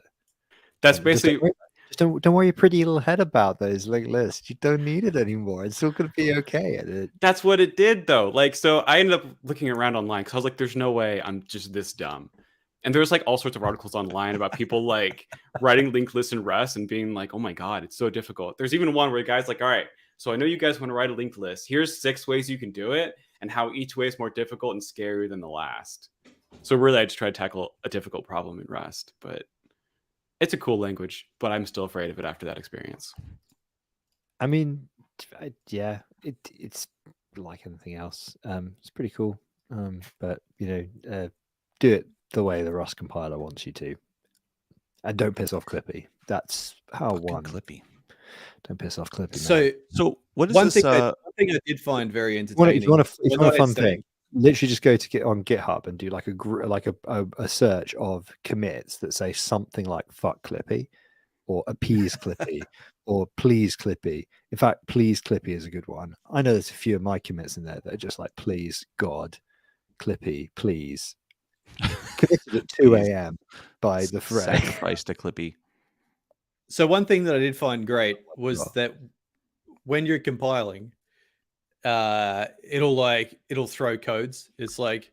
That's basically. Don't worry your pretty little head about those linked lists. You don't need it anymore. It's still going to be okay. That's what it did, though. Like, so I ended up looking around online because I was like, there's no way I'm just this dumb. And there's like all sorts of articles online about people like writing linked lists in Rust and being like, oh my God, it's so difficult. There's even one where the guy's like, all right, so I know you guys want to write a linked list. Here's 6 ways you can do it and how each way is more difficult and scarier than the last. So really, I just tried to tackle a difficult problem in Rust, but it's a cool language, but I'm still afraid of it after that experience. I mean, yeah, it's like anything else. It's pretty cool, but do it the way the Rust compiler wants you to, and don't piss off Clippy. That's how Clippy. Don't piss off Clippy. So what is one this? Thing one thing I did find very entertaining. If you want a fun thing, literally just go to get on GitHub and do like a search of commits that say something like fuck Clippy or appease Clippy or please Clippy. In fact, please Clippy is a good one. I know there's a few of my commits in there that are just like please God Clippy, please. Committed at 2 a.m. by the-frey. Sacrifice to Clippy. So one thing that I did find great was Oh. that when you're compiling, it'll throw codes. It's like,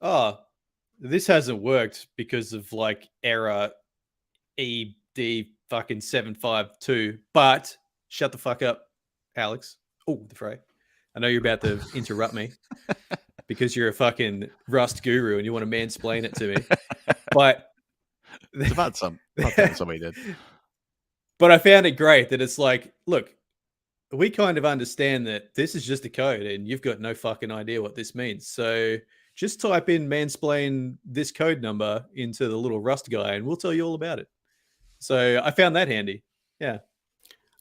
oh, this hasn't worked because of like error ED fucking 752. But shut the fuck up, Alex. Oh, the-frey. I know you're about to interrupt me because you're a fucking Rust guru and you want to mansplain it to me. But It's about that somebody did. But I found it great that it's like, look, we kind of understand that this is just a code and you've got no fucking idea what this means. So just type in mansplain this code number into the little Rust guy and we'll tell you all about it. So I found that handy. Yeah.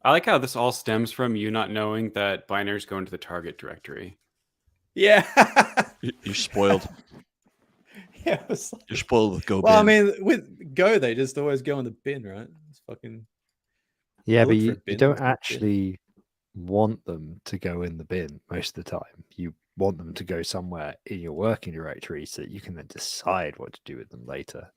I like how this all stems from you not knowing that binaries go into the target directory. Yeah. You're spoiled. Yeah. It was like, You're spoiled with Go well, I bin. mean, with Go, they just always go in the bin, right? It's fucking. Yeah, but look for a you bin, don't there's no bin. actually want them to go in the bin most of the time. You want them to go somewhere in your working directory so that you can then decide what to do with them later.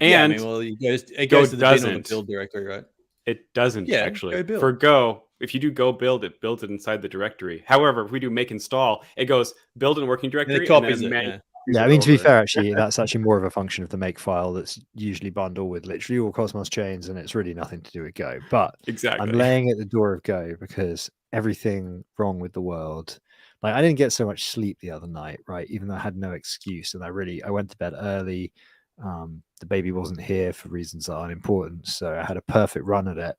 And yeah, I mean, well, it goes Go to the bin or the doesn't. build directory, right? It doesn't Yeah, actually. go build. For Go, if you do Go build, it builds it inside the directory. However, if we do make install, it goes build in working directory And it copies it. manually Yeah. Yeah, I it mean, to be over. fair, actually, that's actually more of a function of the make file that's usually bundled with literally all Cosmos chains, and it's really nothing to do with Go. But Exactly. I'm laying at the door of Go because everything wrong with the world. Like, I didn't get so much sleep the other night, right? Even though I had no excuse, and I went to bed early. The baby wasn't here for reasons that aren't important, so I had a perfect run at it,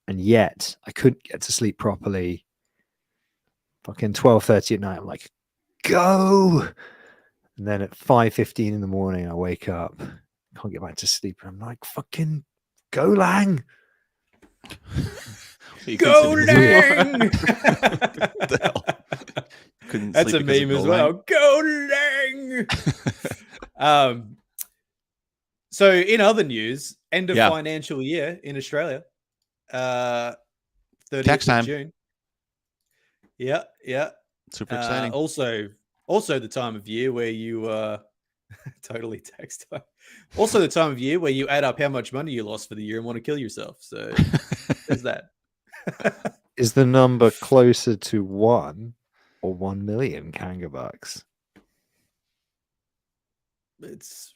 and yet I couldn't get to sleep properly. Fucking 12:30 at night, I'm like, Go. And then at 5:15 in the morning, I wake up, can't get back to sleep, and I'm like, fucking Go Lang. Go Lang! The hell? Couldn't That's a sleep because of meme as Go Lang? well. Go Lang! So in other news, end of Yeah. financial year in Australia, 30th Tax of time. June. Yeah. Super exciting. Also the time of year where you totally tax time. Also the time of year where you add up how much money you lost for the year and want to kill yourself. So there's that. Is the number closer to 1 or 1 million Kanga bucks? It's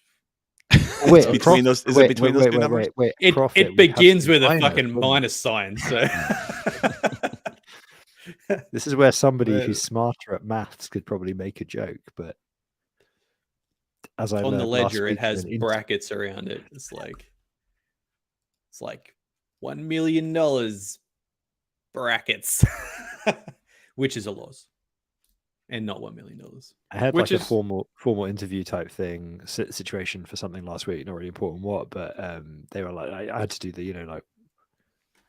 It's between those. Is it between those two numbers? Wait. it Profit, we have begins some with a minus, fucking wouldn't it? minus sign. So This is where somebody Well- who's smarter at maths could probably make a joke, but as I on the learned last ledger, it week has in an brackets around it. It's like $1 million brackets, which is a loss, and not $1 million. I had Which like a is- formal interview type thing situation for something last week, not really important what, but they were like, I had to do the, like,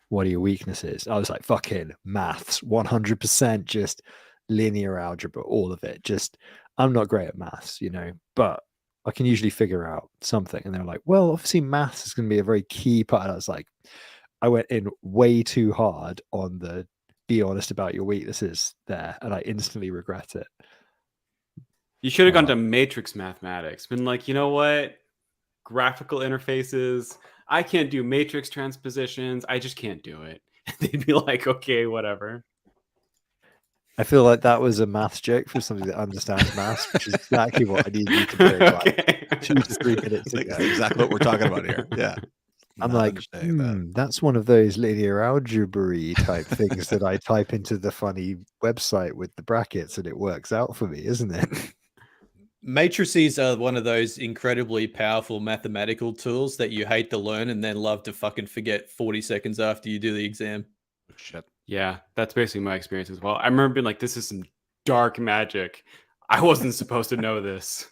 what are your weaknesses? I was like, fucking maths, 100%, just linear algebra, all of it. Just, I'm not great at maths, but I can usually figure out something. And they were like, well, obviously maths is going to be a very key part. And I was like, I went in way too hard on the be honest about your weaknesses there, and I instantly regret it. You should have gone to matrix mathematics. Been like, you know what? Graphical interfaces. I can't do matrix transpositions. I just can't do it. They'd be like, okay, whatever. I feel like that was a maths joke for somebody that understands maths, which is exactly what I needed you to bring like Okay. 2 to 3 minutes Like, ago. that's exactly what we're talking about here. Yeah. I'm Not like, understanding that. that's one of those linear algebra type things that I type into the funny website with the brackets and it works out for me, isn't it? Matrices are one of those incredibly powerful mathematical tools that you hate to learn and then love to fucking forget 40 seconds after you do the exam. Shit. Yeah, that's basically my experience as well. I remember being like, this is some dark magic. I wasn't supposed to know this.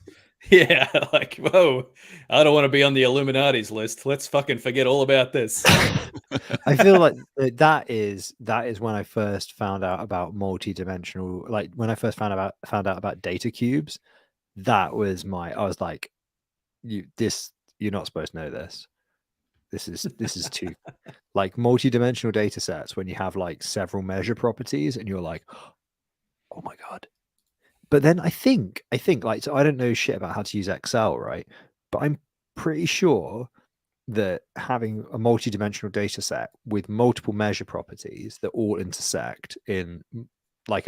Yeah, like, whoa, I don't want to be on the Illuminati's list. Let's fucking forget all about this. I feel like that is when I first found out about multi-dimensional, like when I first found out about data cubes. That was I was like, you're not supposed to know this. This is too like multi-dimensional data sets when you have like several measure properties and you're like, oh my god. But then I think like, so I don't know shit about how to use Excel, right? But I'm pretty sure that having a multi-dimensional data set with multiple measure properties that all intersect in like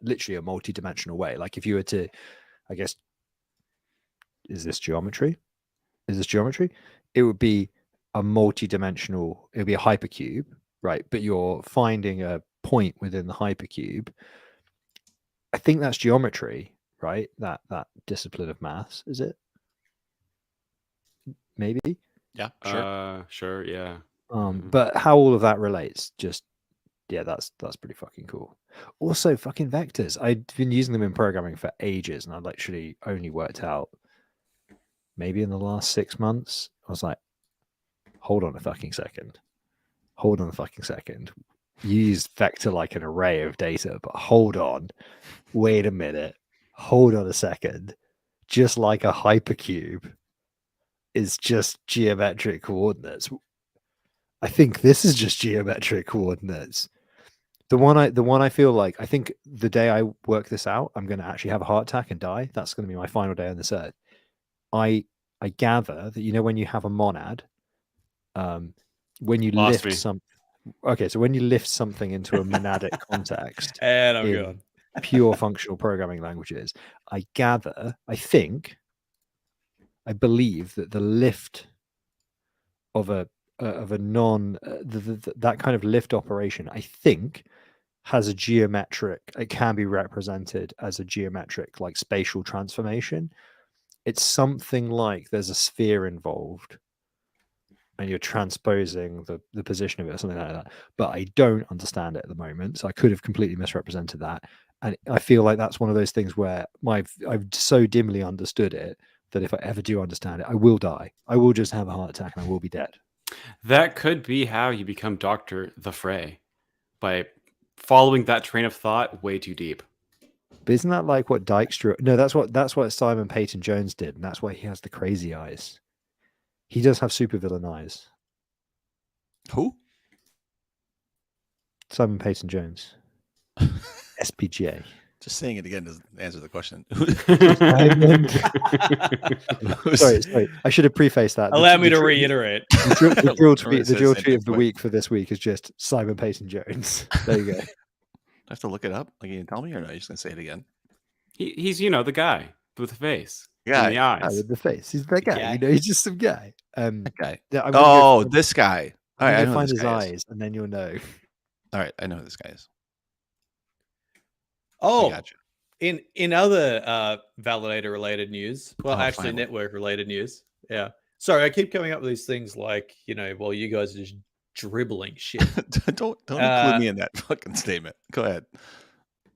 literally a multi-dimensional way. Like if you were to, I guess, is this geometry? It would be a multi-dimensional, it would be a hypercube, right? But you're finding a point within the hypercube. I think that's geometry, right? That discipline of maths, is it? Maybe. Yeah, sure. Sure, yeah. But how all of that relates, just yeah, that's pretty fucking cool. Also, fucking vectors. I've been using them in programming for ages, and I literally only worked out maybe in the last 6 months. I was like, hold on a fucking second. You use vector like an array of data, but hold on. Wait a minute. Hold on a second. Just like a hypercube is just geometric coordinates. I think this is just geometric coordinates. The one I feel like, I think the day I work this out, I'm going to actually have a heart attack and die. That's going to be my final day on this earth. I gather that, you know, when you have a monad, when you Lost lift me. some, okay, so when you lift something into a monadic context, And I'm in gone. pure functional programming languages, I believe that the lift of a non that kind of lift operation, I think, has a geometric, it can be represented as a geometric like spatial transformation. It's something like there's a sphere involved and you're transposing the position of it or something like that, but I don't understand it at the moment, so I could have completely misrepresented that. And I feel like that's one of those things where I've so dimly understood it that if I ever do understand it, I will die. I will just have a heart attack and I will be dead. That could be how you become Dr. the-frey, by following that train of thought way too deep. But isn't that like what Dijkstra? No, that's what Simon Peyton Jones did, and that's why he has the crazy eyes. He does have supervillain eyes. Who? Simon Peyton Jones, SPGA. Just saying it again doesn't answer the question. Sorry. I should have prefaced that. Allow me to reiterate. The drill tweet Says of the week for this week is just Simon Peyton Jones. There you go. I have to look it up. Like, you can tell me, or no? You're just gonna say it again. He's the guy with the face, Yeah, and the eyes. With the face. He's that guy. guy. You know, he's just some guy. That guy. Yeah, This guy. All right, I know find this his guy eyes, and then you'll know. All right, I know who this guy is. Oh, gotcha. In other validator related news, well, actually finally. network related news. Yeah. Sorry, I keep coming up with these things like, while you guys are just dribbling shit. don't include me in that fucking statement. Go ahead.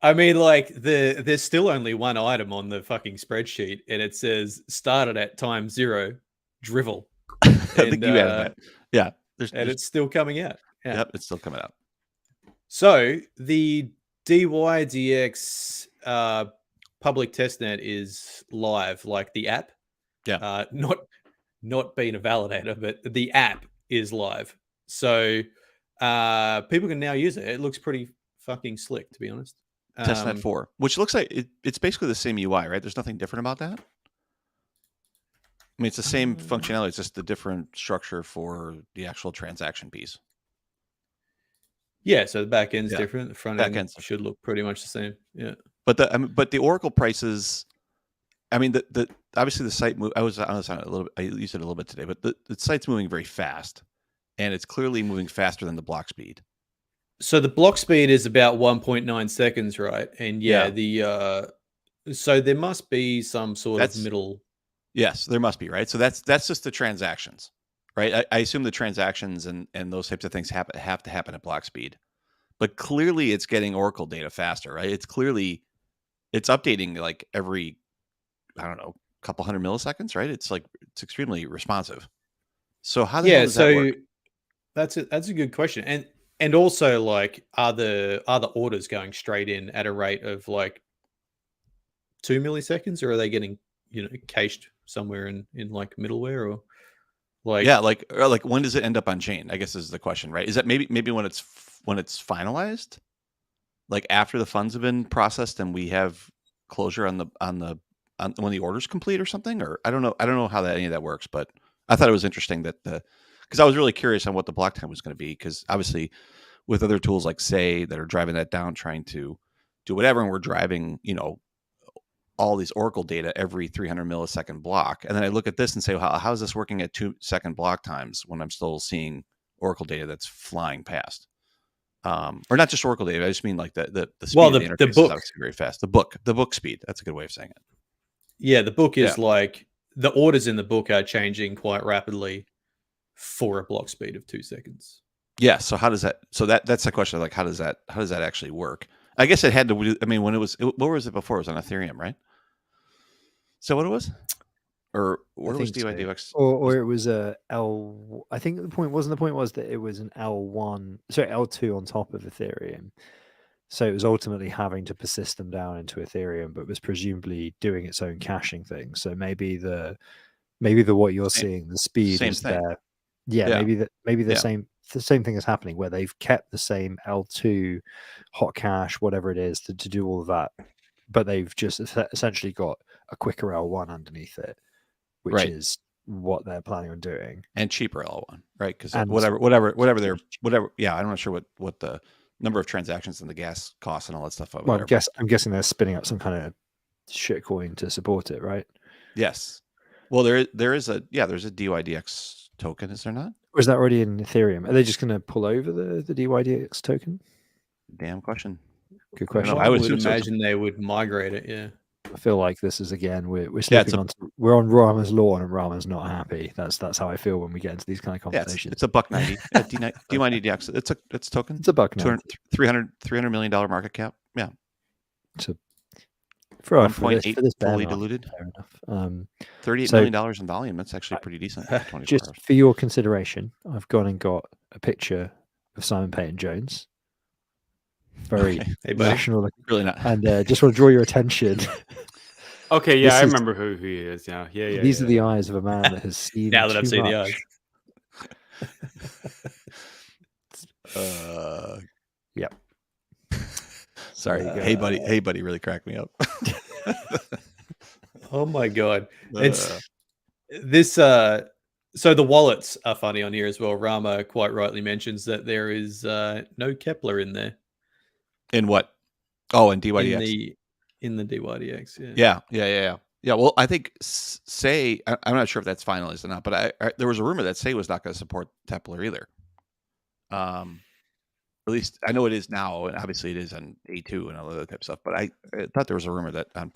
I mean, like there's still only one item on the fucking spreadsheet, and it says started at time 0, drivel. I think you added that. Yeah. And it's still coming out. Yeah. Yep, it's still coming out. So the dydx public testnet is live, like the app. Yeah. Not being a validator, but the app is live. So people can now use it. It looks pretty fucking slick, to be honest. Testnet 4, which looks like it's basically the same UI, right? There's nothing different about that. I mean, it's the same functionality. It's just the different structure for the actual transaction piece. Yeah, so the back end's different. The front end should look pretty much the same. Yeah, but the Oracle prices. I mean, the obviously the site move. I was on a little bit. I used it a little bit today, but the site's moving very fast, and it's clearly moving faster than the block speed. So the block speed is about 1.9 seconds, right? And so there must be some sort of middle. Yes, there must be, right? So that's just the transactions, right? I assume the transactions and those types of things have to happen at block speed, but clearly it's getting Oracle data faster, right? It's updating like every, I don't know, couple hundred milliseconds, right? It's extremely responsive. So how the hell Yeah, does that work? so that's a good question. And also, like, are the orders going straight in at a rate of like 2 milliseconds, or are they getting, cached somewhere in like middleware, or like? Yeah, like when does it end up on chain? I guess is the question, right? Is that maybe when it's finalized, like after the funds have been processed and we have closure on when the order's complete or something? Or I don't know how any of that works, but I thought it was interesting that because I was really curious on what the block time was going to be, because obviously with other tools like Say that are driving that down, trying to do whatever, and we're driving, all these Oracle data every 300 millisecond block. And then I look at this and say, well, how is this working at 2-second block times when I'm still seeing Oracle data that's flying past? Or not just Oracle data. I just mean like the speed of the interface is obviously very fast. The book speed. That's a good way of saying it. Yeah, the book is like the orders in the book are changing quite rapidly for a block speed of 2 seconds. Yeah. So how does that? So that's the question. Like, how does that actually work? I guess it had to. I mean, what was it before? It was on Ethereum, right? So what it was, or what was dydx? Or it was a L. I think the point was that it was an L1, sorry, L2 on top of Ethereum. So it was ultimately having to persist them down into Ethereum, but was presumably doing its own caching thing. So maybe the what you're seeing, the speed is thing. there. Yeah, maybe the same thing is happening, where they've kept the same L2 hot cache, whatever it is, to do all of that, but they've just essentially got a quicker L1 underneath it, which is what they're planning on doing, and cheaper L1, right? Because whatever they're yeah, I'm not sure what the number of transactions and the gas costs and all that stuff. Well, I'm guessing they're spinning up some kind of shitcoin to support it, right? Yes. Well, there's a dydx token, is there not? Or is that already in Ethereum? Are they just going to pull over the dydx token? Damn question. Good question. I would imagine they would migrate it. Yeah. I feel like this is again we're slipping we're on Rama's lawn and Rama's not happy. That's how I feel when we get into these kind of conversations. It's $1.90. dydx. It's token. It's $1.90. $300 million market cap. Yeah. So for this fully diluted. Fair enough. $38 million in volume. That's actually pretty decent. Just for your consideration, I've gone and got a picture of Simon Peyton Jones. Very rational, really not. And just want to draw your attention. Okay, yeah, I remember who he is. Yeah. These are the eyes of a man that has seen. Now that I've seen the eyes. Yep. Sorry. Hey buddy, really cracked me up. Oh my god. It's this so the wallets are funny on here as well. Rama quite rightly mentions that there is no Kepler in there. In what? Oh, in dydx. In the dydx, yeah. Well, I think Say, I'm not sure if that's finalized or not, but there was a rumor that Say was not going to support Kepler either. At least I know it is now, and obviously it is on A2 and all that type of stuff. But I thought there was a rumor that on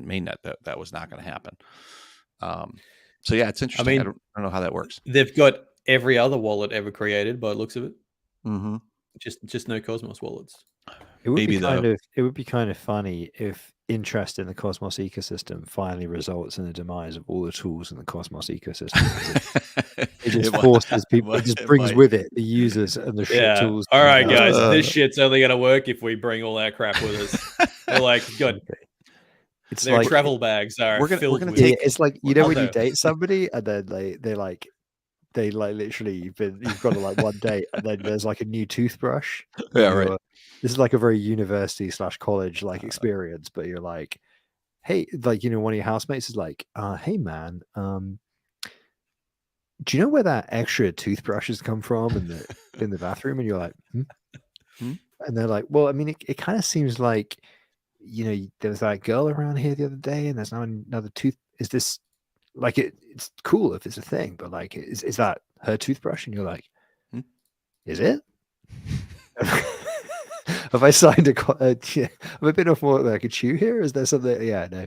mainnet that was not going to happen. So yeah, it's interesting. I don't know how that works. They've got every other wallet ever created by the looks of it. Mm-hmm. Just no Cosmos wallets. It would be kind of funny if interest in the Cosmos ecosystem finally results in the demise of all the tools in the Cosmos ecosystem. It just forces people. It just brings with it the users and the shit tools. All right, guys, this shit's only going to work if we bring all our crap with us. They're like, good. It's their like travel bags are filled with. It's like when you date somebody and then they literally you've got like one date and then there's like a new toothbrush. Yeah, right. This is like a very university/college like experience, but you're like, hey, like, one of your housemates is like, hey man, do you know where that extra toothbrushes come from in the bathroom? And you're like, and they're like, well, I mean, it kind of seems like, there was that girl around here the other day, and there's now another tooth. Is this like it's cool if it's a thing, but like, is that her toothbrush? And you're like, is it? Have I signed have I been off more like a chew here? Is there something? Yeah, no.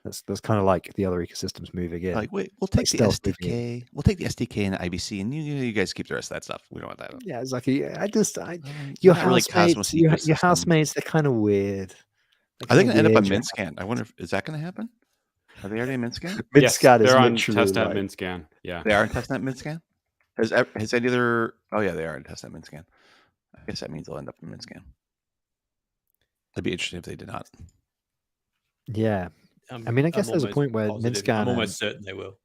That's kind of like the other ecosystems moving in. Like, wait, we'll take the SDK. We'll take the SDK and the IBC, and you guys keep the rest of that stuff. We don't want that. Yeah, it's like your housemates. Your housemates, they're kind of weird. Are they going to end up on Minscan? I wonder is that going to happen? Are they already in MinScan? Yes, MinScan is they're on literally testnet like, MinScan. Yeah. They are in testnet MinScan? Has any other... Oh, yeah, they are in testnet MinScan. I guess that means they'll end up in MinScan. It'd be interesting if they did not. yeah. I mean, I guess there's a almost point where positive. MinScan I'm almost certain they will.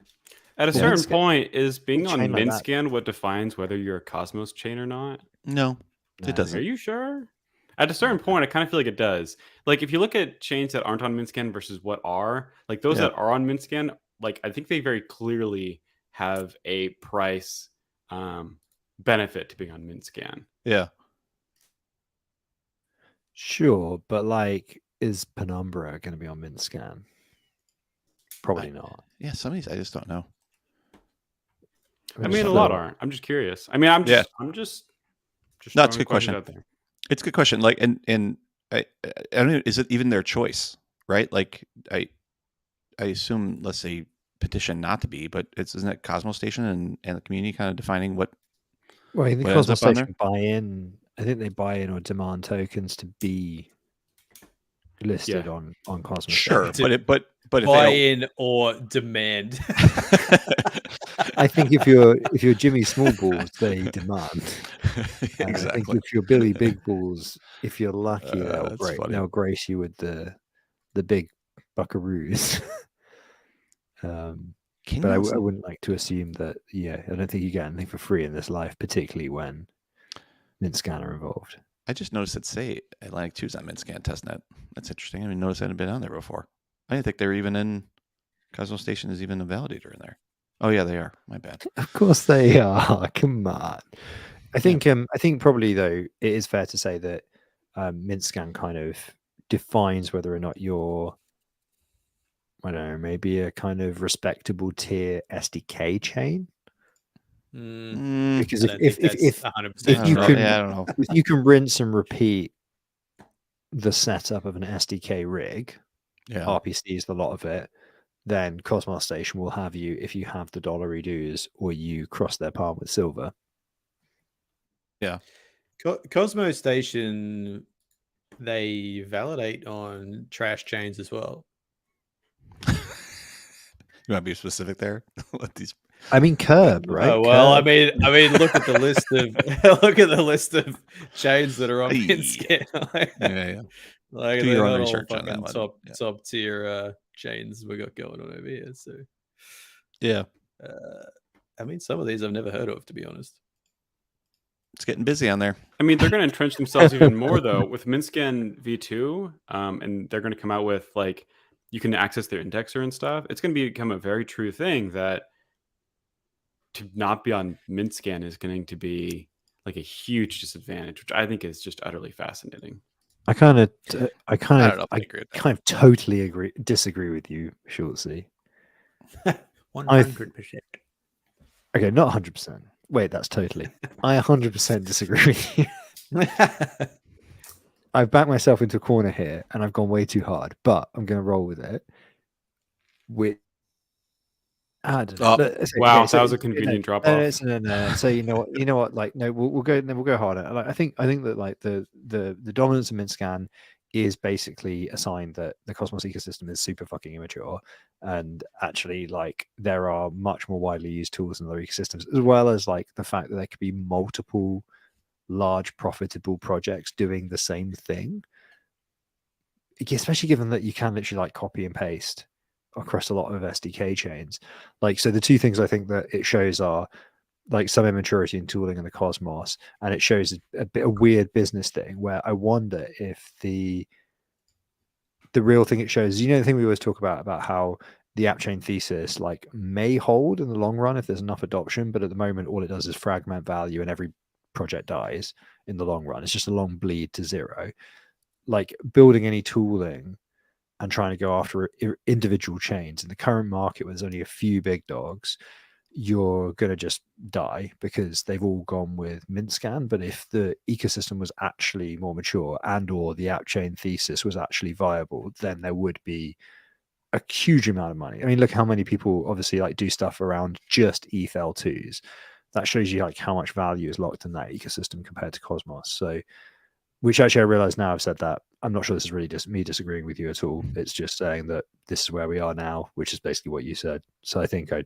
At a Well, certain MinScan- point, is being on chain like that. MinScan what defines whether you're a Cosmos chain or not? No, No. it doesn't. Are you sure? At a certain point, I kind of feel like it does. Like if you look at chains that aren't on MinScan versus what are, like those Yeah. that are on MinScan, like I think they very clearly have a price benefit to being on MinScan. Yeah. Sure, but like, is Penumbra going to be on MinScan? Probably not. Yeah, some of these I just don't know. I mean, a just lot feel- aren't. I'm just curious. I mean, I'm just No, it's it's a good question. out there. It's a good question. Like, and I don't know, is it even their choice, right? Like, I assume, let's say, petition not to be, but isn't it Cosmos Station and the community kind of defining what? Well, I think what ends Cosmos up on Station buy in. I think they buy in or demand tokens to be listed on Cosmos Sure, Station. but if Buy they in or demand. I think if you're Jimmy Small Balls, they demand. And I think exactly. if you're Billy Big Balls, if you're lucky, That's funny. they'll grace you with the big buckaroos. But I Kingnodes and- wouldn't like to assume that. Yeah, I don't think you get anything for free in this life, particularly when MinScan are involved. I just noticed that say Atlantic 2's on MinScan testnet. That's interesting. I didn't notice I hadn't been on there before. I didn't think they were even in Cosmos Station is even a validator in there. Oh yeah, they are. My bad. Of course they are. Come on. I think probably though it is fair to say that MinScan kind of defines whether or not you're, I don't know, maybe a kind of respectable tier SDK chain. Because if 100% you right. can, I don't know. if you can rinse and repeat the setup of an SDK rig, Yeah. RPC is the lot of it, then Cosmos Station will have you if you have the dollar redos or you cross their palm with silver. Yeah. Cosmo Station, they validate on trash chains as well. You want to be specific there? Let these. I mean, Curb, right? Oh well, Curb. I mean, look at the list of chains that are on Hey. MinScan. Yeah. Like Do they're your own not all research on that fucking one. top tier chains we got going on over here. So Yeah. I mean, some of these I've never heard of, to be honest. It's getting busy on there. I mean, they're going to entrench themselves even more though with MinScan V2, and they're going to come out with like you can access their indexer and stuff. It's going to become a very true thing that to not be on MinScan is going to be like a huge disadvantage, which I think is just utterly fascinating. I kind of I don't know if I agree with that. kind of totally disagree with you, Schultzie. 100%. Okay, not 100%. Wait, that's totally. I 100% disagree with you. I've backed myself into a corner here, and I've gone way too hard, but I'm going to roll with it. Wow, that was a convenient drop off. No. So you know what? Like, no, we'll go harder. Like, I think that like the dominance of MinScan is basically a sign that the Cosmos ecosystem is super fucking immature, and actually, like, there are much more widely used tools in other ecosystems, as well as like the fact that there could be multiple large profitable projects doing the same thing. Especially given that you can literally like copy and paste across a lot of SDK chains. Like, so the two things I think that it shows are like some immaturity in tooling in the Cosmos, and it shows a bit of weird business thing where I wonder if the real thing it shows, the thing we always talk about how the app chain thesis like may hold in the long run if there's enough adoption, but at the moment all it does is fragment value and every project dies in the long run. It's just a long bleed to zero. Like building any tooling and trying to go after individual chains in the current market where there's only a few big dogs, you're going to just die because they've all gone with MinScan. But if the ecosystem was actually more mature and or the app chain thesis was actually viable, then there would be a huge amount of money. I mean, look how many people obviously like do stuff around just ETH L2s. That shows you like how much value is locked in that ecosystem compared to Cosmos. So, which actually I realize now I've said that, I'm not sure this is really just me disagreeing with you at all. It's just saying that this is where we are now, which is basically what you said. So I think I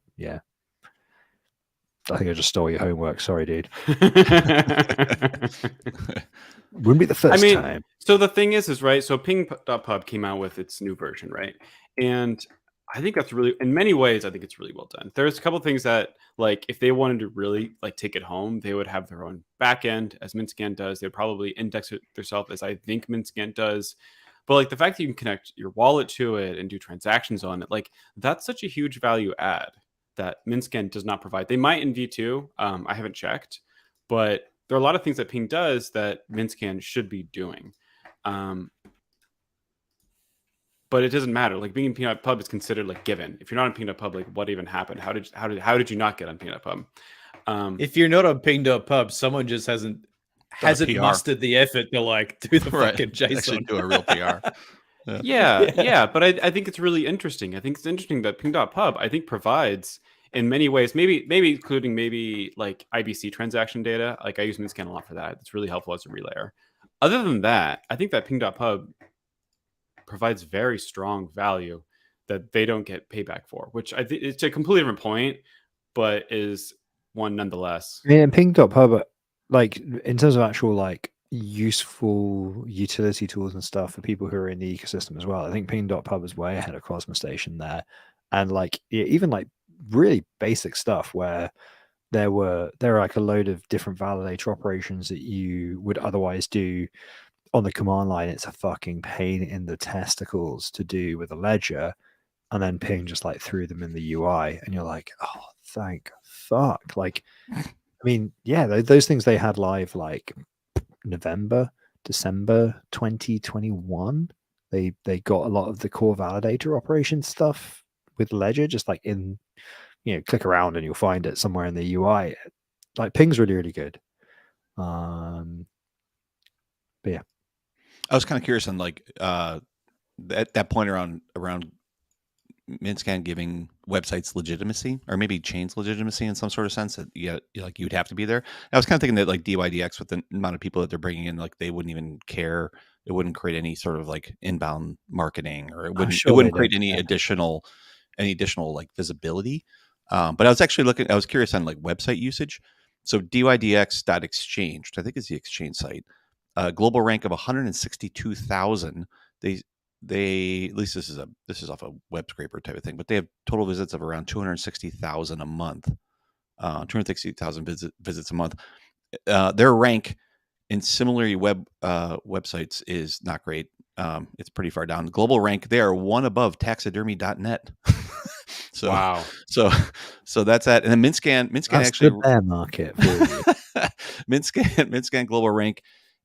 just stole your homework. Sorry, dude. Wouldn't be the first time. So the thing is right. So Ping.pub came out with its new version, right? And I think that's really, in many ways, I think it's really well done. There's a couple of things that, like, if they wanted to really like take it home, they would have their own backend, as Minscan does. They'd probably index it themselves, as I think Minscan does. But like the fact that you can connect your wallet to it and do transactions on it, like that's such a huge value add that Minscan does not provide. They might in V2. I haven't checked, but there are a lot of things that Ping does that Minscan should be doing. But it doesn't matter. Like being in Ping.pub is considered like given. If you're not in Ping.pub, like what even happened? How did you not get on Ping.pub? If you're not on Ping.pub, someone just hasn't mustered the effort to like do the fucking JSON. Actually do a real PR. Yeah. But I think it's really interesting. I think it's interesting that Ping.pub, I think, provides in many ways, maybe including like IBC transaction data. Like I use Minscan a lot for that. It's really helpful as a relayer. Other than that, I think that Ping.pub provides very strong value that they don't get payback for, which I think it's a completely different point, but is one nonetheless. I mean, in Ping.pub, like in terms of actual like useful utility tools and stuff for people who are in the ecosystem as well, I think Ping.pub is way ahead of Cosmos Station there, and like even like really basic stuff where there are like a load of different validator operations that you would otherwise do on the command line. It's a fucking pain in the testicles to do with a ledger, and then Ping just like threw them in the UI, and you're like, oh, thank fuck. Like, I mean, yeah, those things they had live like December 2021. They got a lot of the core validator operation stuff with ledger, just like in, click around and you'll find it somewhere in the UI. Like Ping's really, really good. But yeah. I was kind of curious on like that point around Minscan giving websites legitimacy, or maybe chains legitimacy in some sort of sense that you'd have to be there. I was kind of thinking that like dydx, with the amount of people that they're bringing in, like they wouldn't even care. It wouldn't create any sort of like inbound marketing, or it wouldn't create any additional like visibility. But I was curious on like website usage. So dydx.exchange, which I think is the exchange site, global rank of 162,000. They at least this is off a web scraper type of thing, but they have total visits of around 260,000 a month. 260,000 visits a month. Their rank in similarly websites is not great. It's pretty far down. Global rank, they are one above taxidermy.net. So wow. So that's that. And then Minscan that's actually the bear market for you. Minscan global rank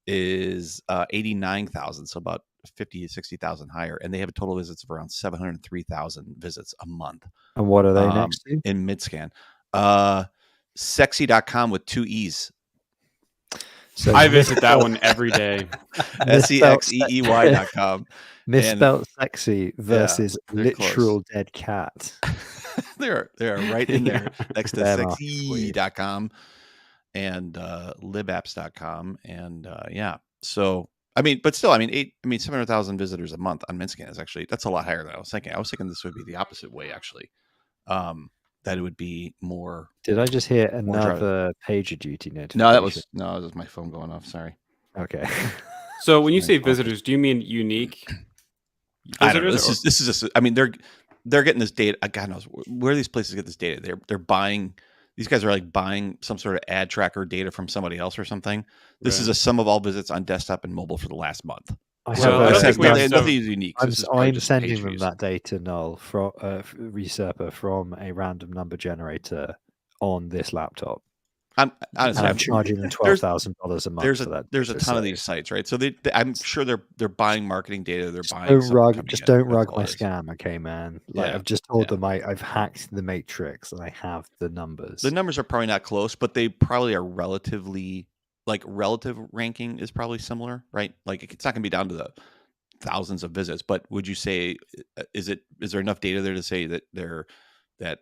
is 89,000, so about 50 to 60,000 higher, and they have a total visits of around 703,000 visits a month. And what are they next to? In Minscan? Sexy.com with 2 E's. So I visit that one every day. SEXEEY.com. Misspelled sexy versus literal close. Dead cat. They're right in there next to sexy.com and libapps.com. And so I mean, but still, 700,000 visitors a month on Minscan is actually, that's a lot higher than I was thinking. I was thinking this would be the opposite way, actually. That it would be more. Did I just hear another PagerDuty notification? No, that was my phone going off. Sorry. Okay. So when you say visitors, do you mean unique visitors? I don't know. This is just. I mean, they're getting this data. God knows where these places get this data. They're buying. These guys are like buying some sort of ad tracker data from somebody else or something. This is a sum of all visits on desktop and mobile for the last month. Nothing is unique. I'm sending them that data, null, from usurper, from a random number generator on this laptop. I'm charging them $12,000 a month for that. There's a ton of these sites, right? So I'm sure they're buying marketing data. They're buying. Don't rug my scam, okay, man. Like I've just told them I've hacked the matrix and I have the numbers. The numbers are probably not close, but they probably are relatively. Like relative ranking is probably similar, right? Like it's not going to be down to the thousands of visits, but would you say is there enough data there to say that that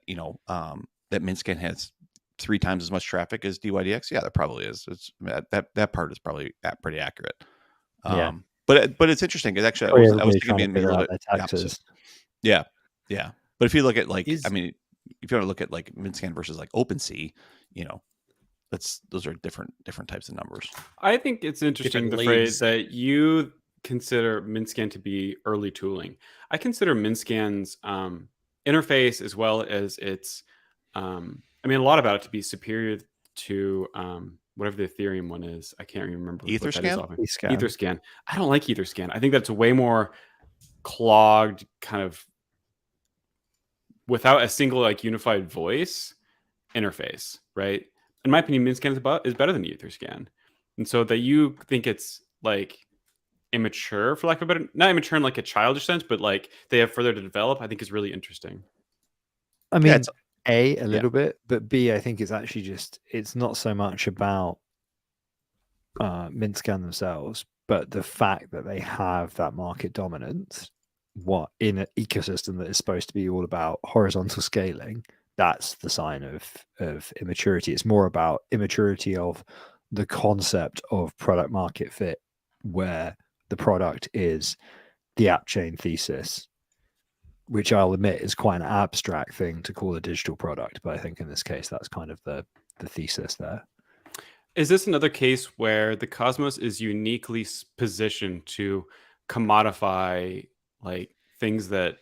Minscan has 3 times as much traffic as dydx? Yeah, there probably is. That part is probably pretty accurate. But it's interesting. It's actually Probably I was everybody thinking trying to maybe a figure little out bit their the opposite. taxes. Yeah, yeah. But if you look at like, Is- I mean, if you want to look at like MinScan versus like OpenSea, you know, those are different types of numbers. I think it's interesting Different the phrase leagues. that you consider MinScan to be early tooling. I consider MinScan's interface as well as its, I mean, a lot about it to be superior to whatever the Ethereum one is. I can't remember what that is. Etherscan? Often. Etherscan. Etherscan. I don't like Etherscan. I think that's way more clogged, kind of without a single like unified voice interface, right? In my opinion, MinScan is better than Etherscan. And so that you think it's like immature, for lack of a better, not immature in like a childish sense, but like they have further to develop, I think is really interesting. I mean, it's- A little bit, but B, I think it's actually just, it's not so much about MintScan themselves, but the fact that they have that market dominance, what in an ecosystem that is supposed to be all about horizontal scaling, that's the sign of immaturity. It's more about immaturity of the concept of product market fit, where the product is the app chain thesis, which I'll admit is quite an abstract thing to call a digital product, but I think in this case that's kind of the thesis there. Is this another case where the Cosmos is uniquely positioned to commodify like things that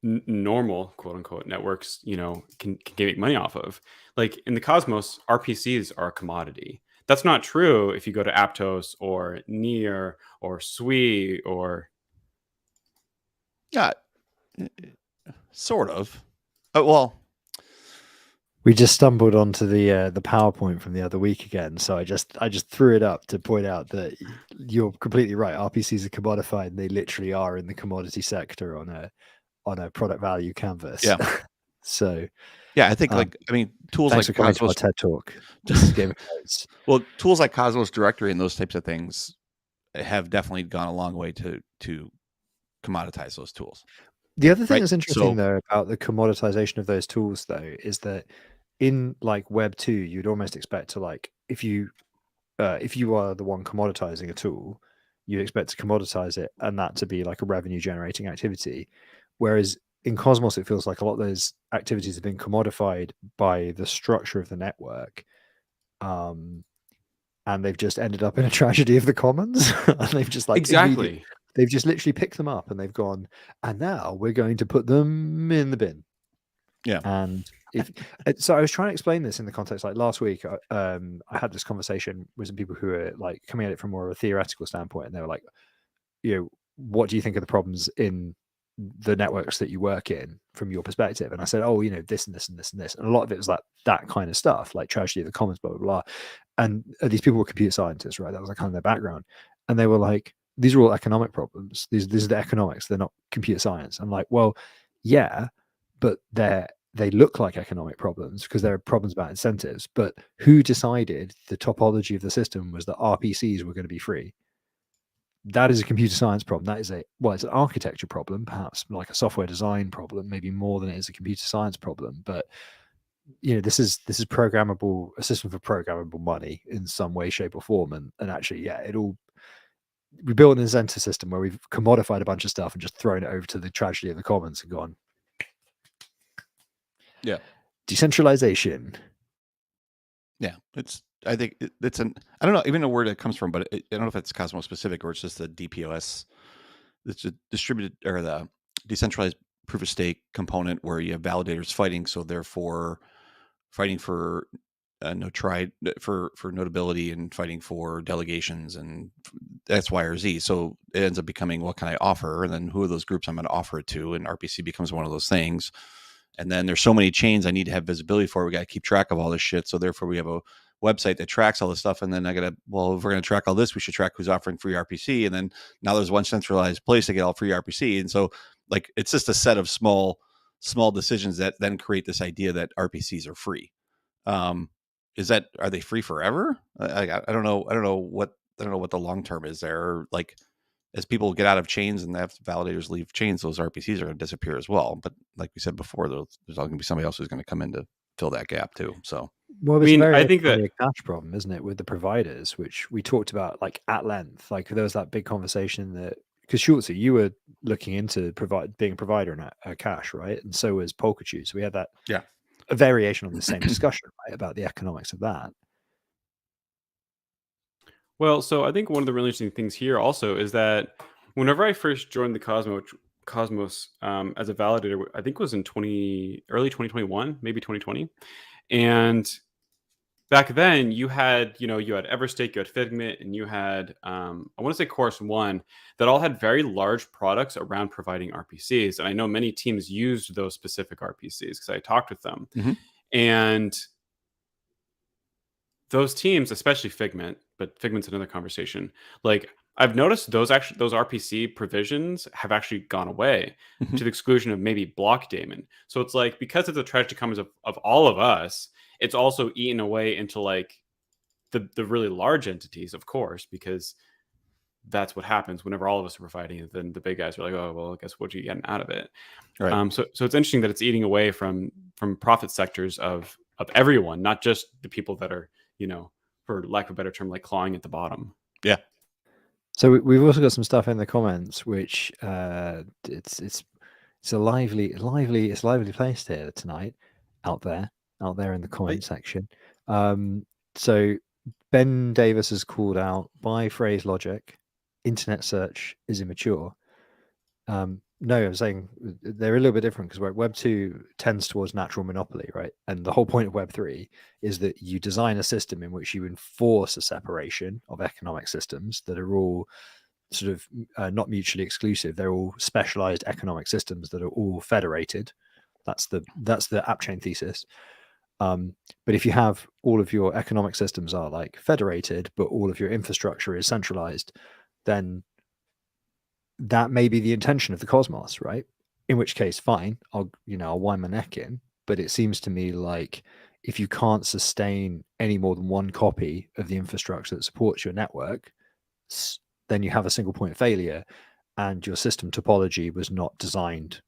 normal quote unquote networks, you know, can make money off of? Like in the Cosmos, RPCs are a commodity. That's not true if you go to Aptos or Near or Sui or Yeah, sort of. Well, we just stumbled onto the PowerPoint from the other week again, so I just threw it up to point out that you're completely right. RPCs are commodified, and they literally are in the commodity sector on a product value canvas. Yeah. So yeah, I think like I mean tools thanks like for coming to our Cosmos. TED Talk. Just gave it notes. Well, tools like Cosmos Directory and those types of things have definitely gone a long way to commoditize those tools. The other thing Right, that's interesting so- though about the commoditization of those tools though is that in like Web 2, you'd almost expect to like if you are the one commoditizing a tool, you expect to commoditize it and that to be like a revenue generating activity. Whereas in Cosmos, it feels like a lot of those activities have been commodified by the structure of the network. And they've just ended up in a tragedy of the commons. And they've just like exactly. They've just literally picked them up and they've gone, and now we're going to put them in the bin. Yeah. And so I was trying to explain this in the context, like last week, I had this conversation with some people who are like coming at it from more of a theoretical standpoint. And they were like, you know, what do you think are the problems in the networks that you work in from your perspective? And I said, oh, you know, this and this and this and this. And a lot of it was like that kind of stuff, like tragedy of the commons, blah, blah, blah. And these people were computer scientists, right? That was like kind of their background. And they were like, these are all economic problems. These are the economics. They're not computer science. I'm like, well, yeah, but they look like economic problems because there are problems about incentives. But who decided the topology of the system was that RPCs were going to be free? That is a computer science problem. That is it's an architecture problem, perhaps like a software design problem, maybe more than it is a computer science problem. But you know, this is programmable, a system for programmable money in some way, shape, or form. And actually, yeah, we built an incentive system where we've commodified a bunch of stuff and just thrown it over to the tragedy of the commons and gone, yeah, decentralization. Yeah, I think it's I don't know even know where it comes from, but I don't know if it's Cosmos specific or it's just the DPoS. It's a distributed or the decentralized proof of stake component where you have validators fighting, so therefore fighting for for notability and fighting for delegations and X, Y, or Z. So it ends up becoming what can I offer, and then who are those groups I'm going to offer it to, and RPC becomes one of those things. And then there's so many chains I need to have visibility for. We got to keep track of all this shit. So therefore we have a website that tracks all this stuff. And then if we're going to track all this, we should track who's offering free RPC. And then now there's one centralized place to get all free RPC. And so like, it's just a set of small decisions that then create this idea that RPCs are free. Are they free forever? I don't know. I don't know what the long-term is there. Like, as people get out of chains and have validators leave chains, those RPCs are going to disappear as well. But like we said before, there's all going to be somebody else who's going to come in to fill that gap too. So Well, I it's mean, very I think that a cache problem, isn't it, with the providers, which we talked about like at length. Like there was that big conversation that because schultzie, you were looking into being a provider in a cache, right? And so was Polkachute. So we had that a variation on the same discussion, right, about the economics of that. Well, so I think one of the really interesting things here also is that whenever I first joined the Cosmos as a validator, I think it was in early 2021, maybe 2020, and back then you had Everstake, you had Figment, and you had I want to say Chorus One that all had very large products around providing RPCs, and I know many teams used those specific RPCs because I talked with them, and those teams, especially Figment, but Figment's another conversation. Like I've noticed those RPC provisions have actually gone away to the exclusion of maybe Block Daemon. So it's like because of the tragic commons of all of us, it's also eaten away into like the really large entities, of course, because that's what happens whenever all of us are providing it. Then the big guys are like, oh well, I guess what are you getting out of it? Right. So it's interesting that it's eating away from profit sectors of everyone, not just the people that are, for lack of a better term, like clawing at the bottom. Yeah. So we've also got some stuff in the comments, which it's a lively place here tonight, out there in the comment section. So Ben Davis has called out by phrase logic, internet search is immature. No, I'm saying they're a little bit different because Web 2 tends towards natural monopoly, right? And the whole point of Web 3 is that you design a system in which you enforce a separation of economic systems that are all sort of not mutually exclusive. They're all specialized economic systems that are all federated. That's the app chain thesis. But if you have all of your economic systems are like federated, but all of your infrastructure is centralized, then that may be the intention of the Cosmos, right? In which case, fine, I'll wind my neck in. But it seems to me like if you can't sustain any more than one copy of the infrastructure that supports your network, then you have a single point of failure, and your system topology was not designed.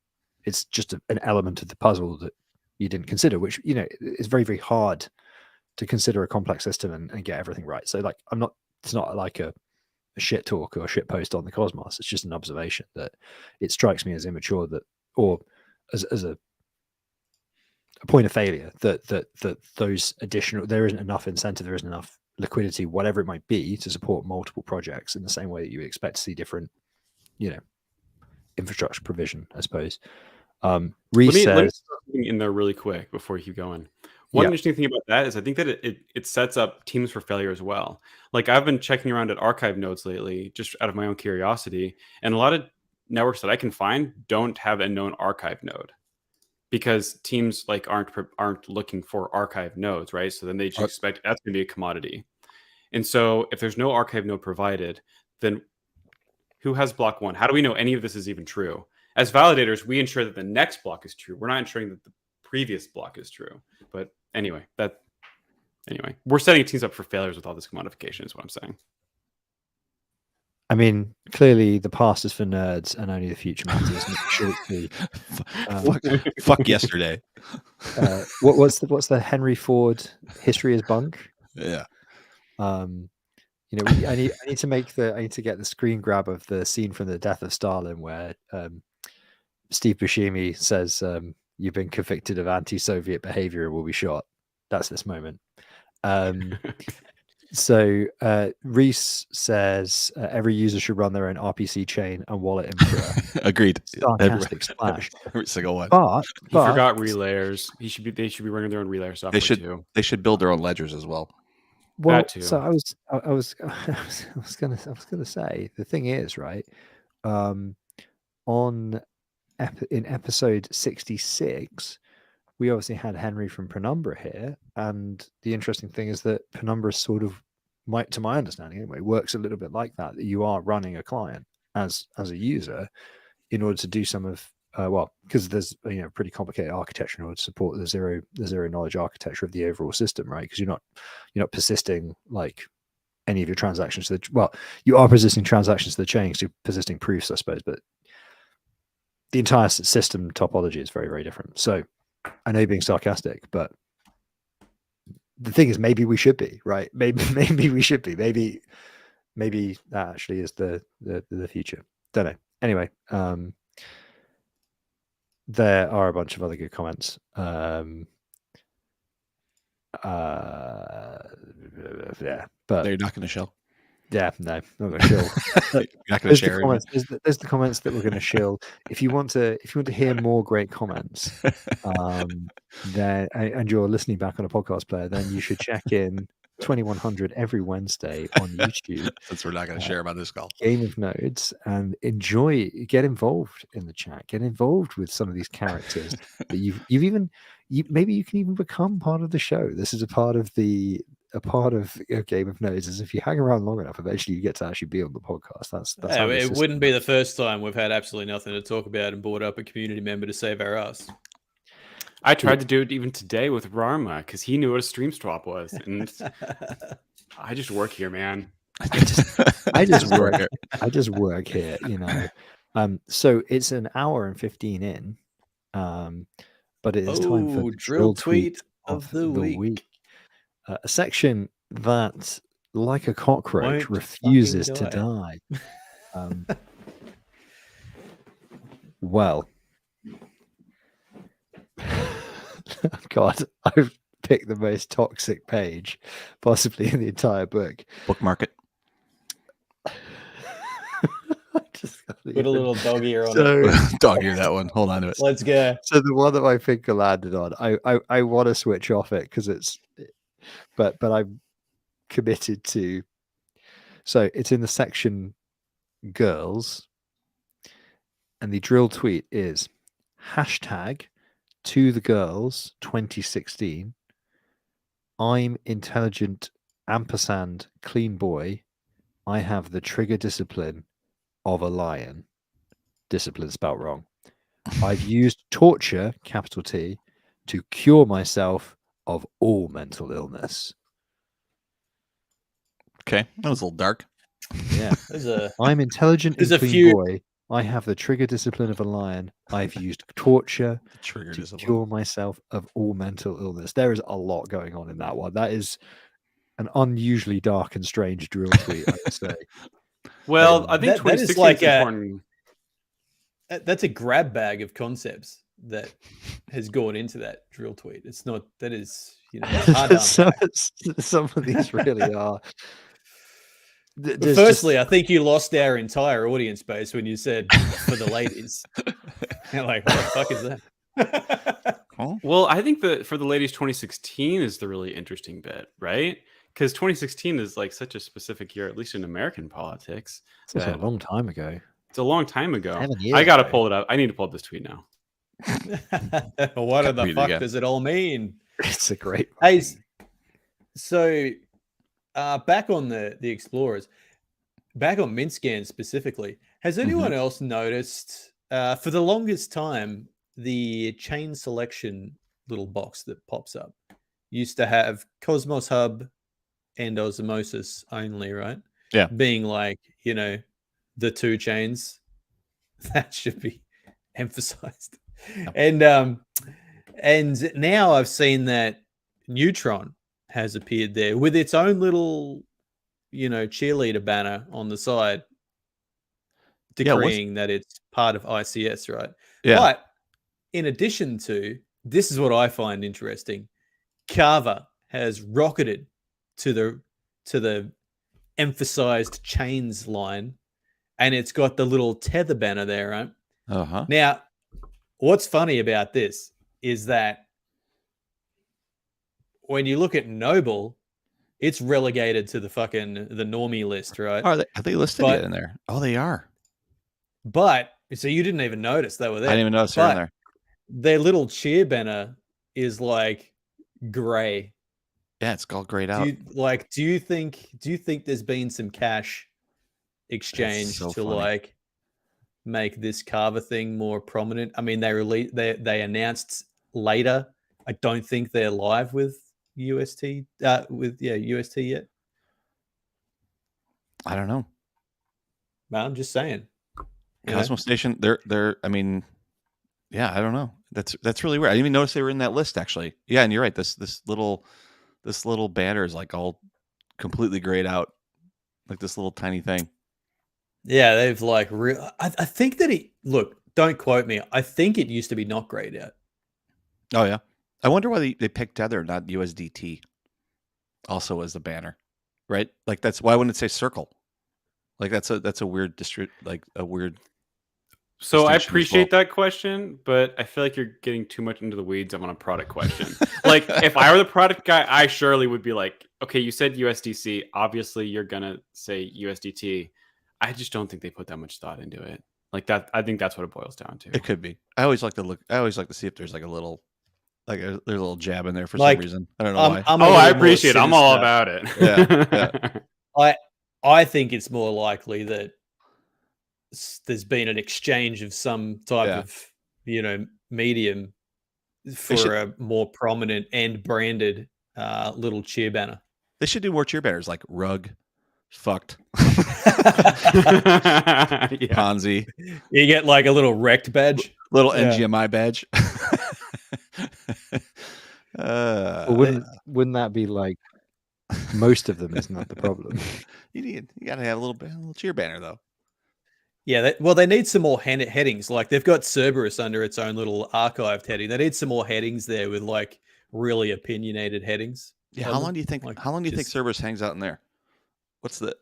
It's just an element of the puzzle that you didn't consider, which is very, very hard to consider a complex system and get everything right. So like it's not like a shit talk or a shit post on the Cosmos. It's just an observation that it strikes me as immature, that, or as a point of failure, that those additional, there isn't enough incentive, there isn't enough liquidity, whatever it might be, to support multiple projects in the same way that you would expect to see different, infrastructure provision, I suppose. Reese says, let me throw something in there really quick before you keep going. One interesting thing about that is I think that it sets up teams for failure as well. Like I've been checking around at archive nodes lately, just out of my own curiosity, and a lot of networks that I can find don't have a known archive node because teams like aren't looking for archive nodes, right? So then they just expect that's going to be a commodity. And so if there's no archive node provided, then who has block one? How do we know any of this is even true? As validators, we ensure that the next block is true. We're not ensuring that the previous block is true. But anyway, we're setting teams up for failures with all this commodification is what I'm saying. I mean, clearly the past is for nerds and only the future matters. Fuck yesterday. What's the Henry Ford history is bunk? Yeah. I need to get the screen grab of the scene from The Death of Stalin where Steve Buscemi says, "You've been convicted of anti-Soviet behavior and will be shot." That's this moment. So Reese says every user should run their own RPC chain and wallet input. Agreed. Sarcastic splash. Every single one. But he forgot relayers. They should be running their own relayer software too. They should build their own ledgers as well. Well, so I was gonna say the thing is, right, in episode 66 we obviously had Henry from Penumbra here, and the interesting thing is that Penumbra sort of, to my understanding anyway, works a little bit like that you are running a client as a user in order to do some of because there's pretty complicated architecture in order to support the zero knowledge architecture of the overall system, right? Because you're not persisting like any of your transactions to you are persisting transactions to the chain because you're persisting proofs, I suppose, but the entire system topology is very, very different. So I know you're being sarcastic, but the thing is, maybe we should be, right? Maybe we should be. Maybe that actually is the future. Don't know. Anyway, there are a bunch of other good comments. Yeah, but They're not going to show. yeah, no, not gonna shill. You're not going to There's share the it. comments. There's the comments that we're going to shill. If you want to hear more great comments, then and you're listening back on a podcast player, then you should check in 2100 every Wednesday on YouTube. Since we're not going to share about this call. Game of Nodes, and get involved in the chat. Get involved with some of these characters that maybe you can even become part of the show. This is a part of Game of Nodes is if you hang around long enough, eventually you get to actually be on the podcast. That's Yeah, how it wouldn't be the first time we've had absolutely nothing to talk about and brought up a community member to save our ass. I tried to do it even today with Rarma because he knew what a stream swap was, and I just work here, man. I just work here, you know. So it's an hour and 15 in, but it is time for the drill tweet of the week. A section that, like a cockroach, Won't refuses fucking to die. Well, God, I've picked the most toxic page possibly in the entire book. Bookmark it. Put a little dog ear on it. Dog ear that one. Hold on to it. Let's go. So the one that my finger landed on, I want to switch off it because but I'm committed to. So it's in the section girls, and the drill tweet is hashtag to the girls 2016. I'm intelligent ampersand clean boy. I have the trigger discipline of a lion. Discipline spelled wrong. I've used torture, capital T, to cure myself of all mental illness. Okay, that was a little dark. Yeah. I'm intelligent and clean boy. I have the trigger discipline of a lion. I've used torture to cure myself of all mental illness. There is a lot going on in that one. That is an unusually dark and strange drill tweet, I would say. Well, I think 2016 is like important. That's a grab bag of concepts that has gone into that drill tweet. It's not, that is, you know, hard to some of these really are. Firstly, I think you lost our entire audience base when you said for the ladies. You're like, what the fuck is that? Well, I think that for the ladies, 2016 is the really interesting bit, right? Because 2016 is like such a specific year, at least in American politics. It's a long time ago. It's a long time ago. 7 years I got to ago. pull it up. I need to pull up this tweet now. What the fuck does it all mean? It's a great. Hey, so back on the Explorers, back on Mintscan specifically, has anyone else noticed for the longest time the chain selection little box that pops up used to have Cosmos Hub and Osmosis only, right? Yeah. Being like, you know, the two chains that should be emphasized. Yeah. And now I've seen that Neutron has appeared there with its own little, you know, cheerleader banner on the side decreeing that it's part of ICS, right? Yeah. But in addition to, this is what I find interesting, Carver has rocketed to the emphasized chains line, and it's got the little tether banner there, right? Now, what's funny about this is that when you look at Noble, it's relegated to the normie list, right? Are they listed yet in there? Oh, they are. But so you didn't even notice they were there. I didn't even notice they're in there. Their little cheer banner is like gray. Yeah, it's all grayed out. Do you think there's been some cash exchange to like make this Carver thing more prominent? I mean, they announced later. I don't think they're live with UST UST yet. I don't know. Well, I'm just saying. Cosmos Station, they're I mean, yeah, I don't know. That's really weird. I didn't even notice they were in that list actually. Yeah, and you're right. This This little banner is like all completely grayed out, like this little tiny thing. Yeah, they've like I think that look, don't quote me. I think it used to be not grayed out. Oh yeah, I wonder why they picked Tether, not USDT, also as the banner, right? Like that's why wouldn't it say Circle? Like that's a weird weird. So I distinction as appreciate well. that question, but I feel like you're getting too much into the weeds on a product question. Like, if I were the product guy, I surely would be like, okay, you said USDC. Obviously, you're going to say USDT. I just don't think they put that much thought into it. Like that, I think that's what it boils down to. It could be. I always like to look. I always like to see if there's like a little, there's a little jab in there for Like, some reason. I don't know why. I'm a Oh, I little more appreciate it. I'm all sinister. about it. Yeah. I think it's more likely that there's been an exchange of some type Yeah. of, medium should- for a more prominent and branded little cheer banner. They should do more cheer banners like rug, fucked, Yeah. Ponzi, You get like a little wrecked badge. little Yeah. NGMI badge. Well, wouldn't that be like most of them? Isn't that the problem? You gotta have a little cheer banner though. Yeah, they need some more headings. Like they've got Cerberus under its own little archived heading. They need some more headings there with like really opinionated headings. Yeah, how long do you think? Like, how long do you think Cerberus hangs out in there? What's the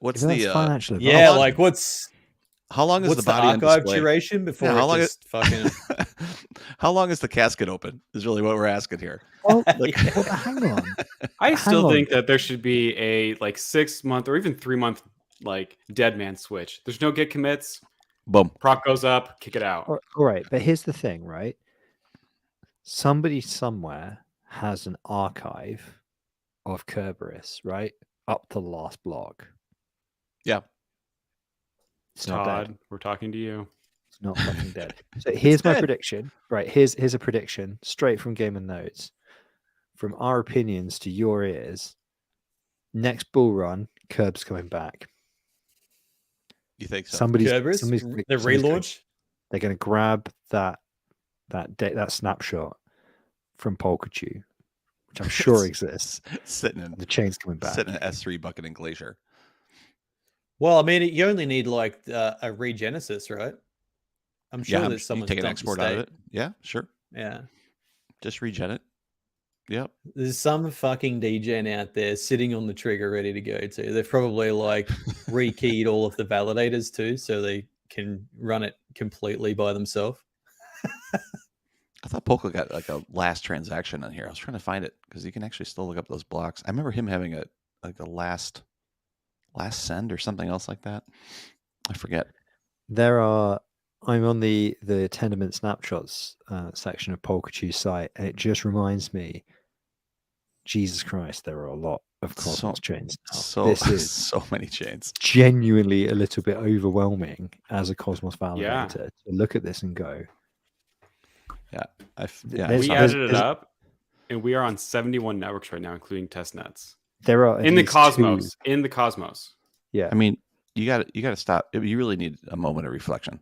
financial? Yeah, advantage. like what's how long is what's the body on archive display? duration before how long fucking? How long is the casket open? Is really what we're asking here. Well, hang on. I still think that there should be a like 6 month or even 3 month like dead man switch. There's no get commits. Boom. Proc goes up, kick it out. All right, but here's the thing, right? Somebody somewhere has an archive of Cerberus, right? Up to the last block. Yeah. It's not dead. Todd, we're talking to you. It's not fucking dead. So here's my prediction. Right, here's a prediction straight from Game and Nodes. From our opinions to your ears. Next bull run, Curb's coming back. You think so? Cerberus, the relaunch. They're going to grab that snapshot from Polkachu, which I'm sure exists. Sitting in The chain's coming back. Sitting in S3 bucket and Glacier. Well, I mean, you only need like a regenesis, right? I'm sure there's someone take an export out of it. Yeah, sure. Yeah, just regen it. Yep. There's some fucking degen out there sitting on the trigger ready to go too. They've probably like rekeyed all of the validators too, so they can run it completely by themselves. I thought Polka got like a last transaction on here. I was trying to find it because you can actually still look up those blocks. I remember him having a last send or something else like that. I forget. I'm on the Tendermint snapshots section of Polkachu's site, and it just reminds me, Jesus Christ, there are a lot of Cosmos chains now. This is so many chains. Genuinely a little bit overwhelming as a Cosmos validator to look at this and go. We added it up, and we are on 71 networks right now, including testnets. There are in the Cosmos. In the Cosmos. Yeah, I mean, you got to stop. You really need a moment of reflection.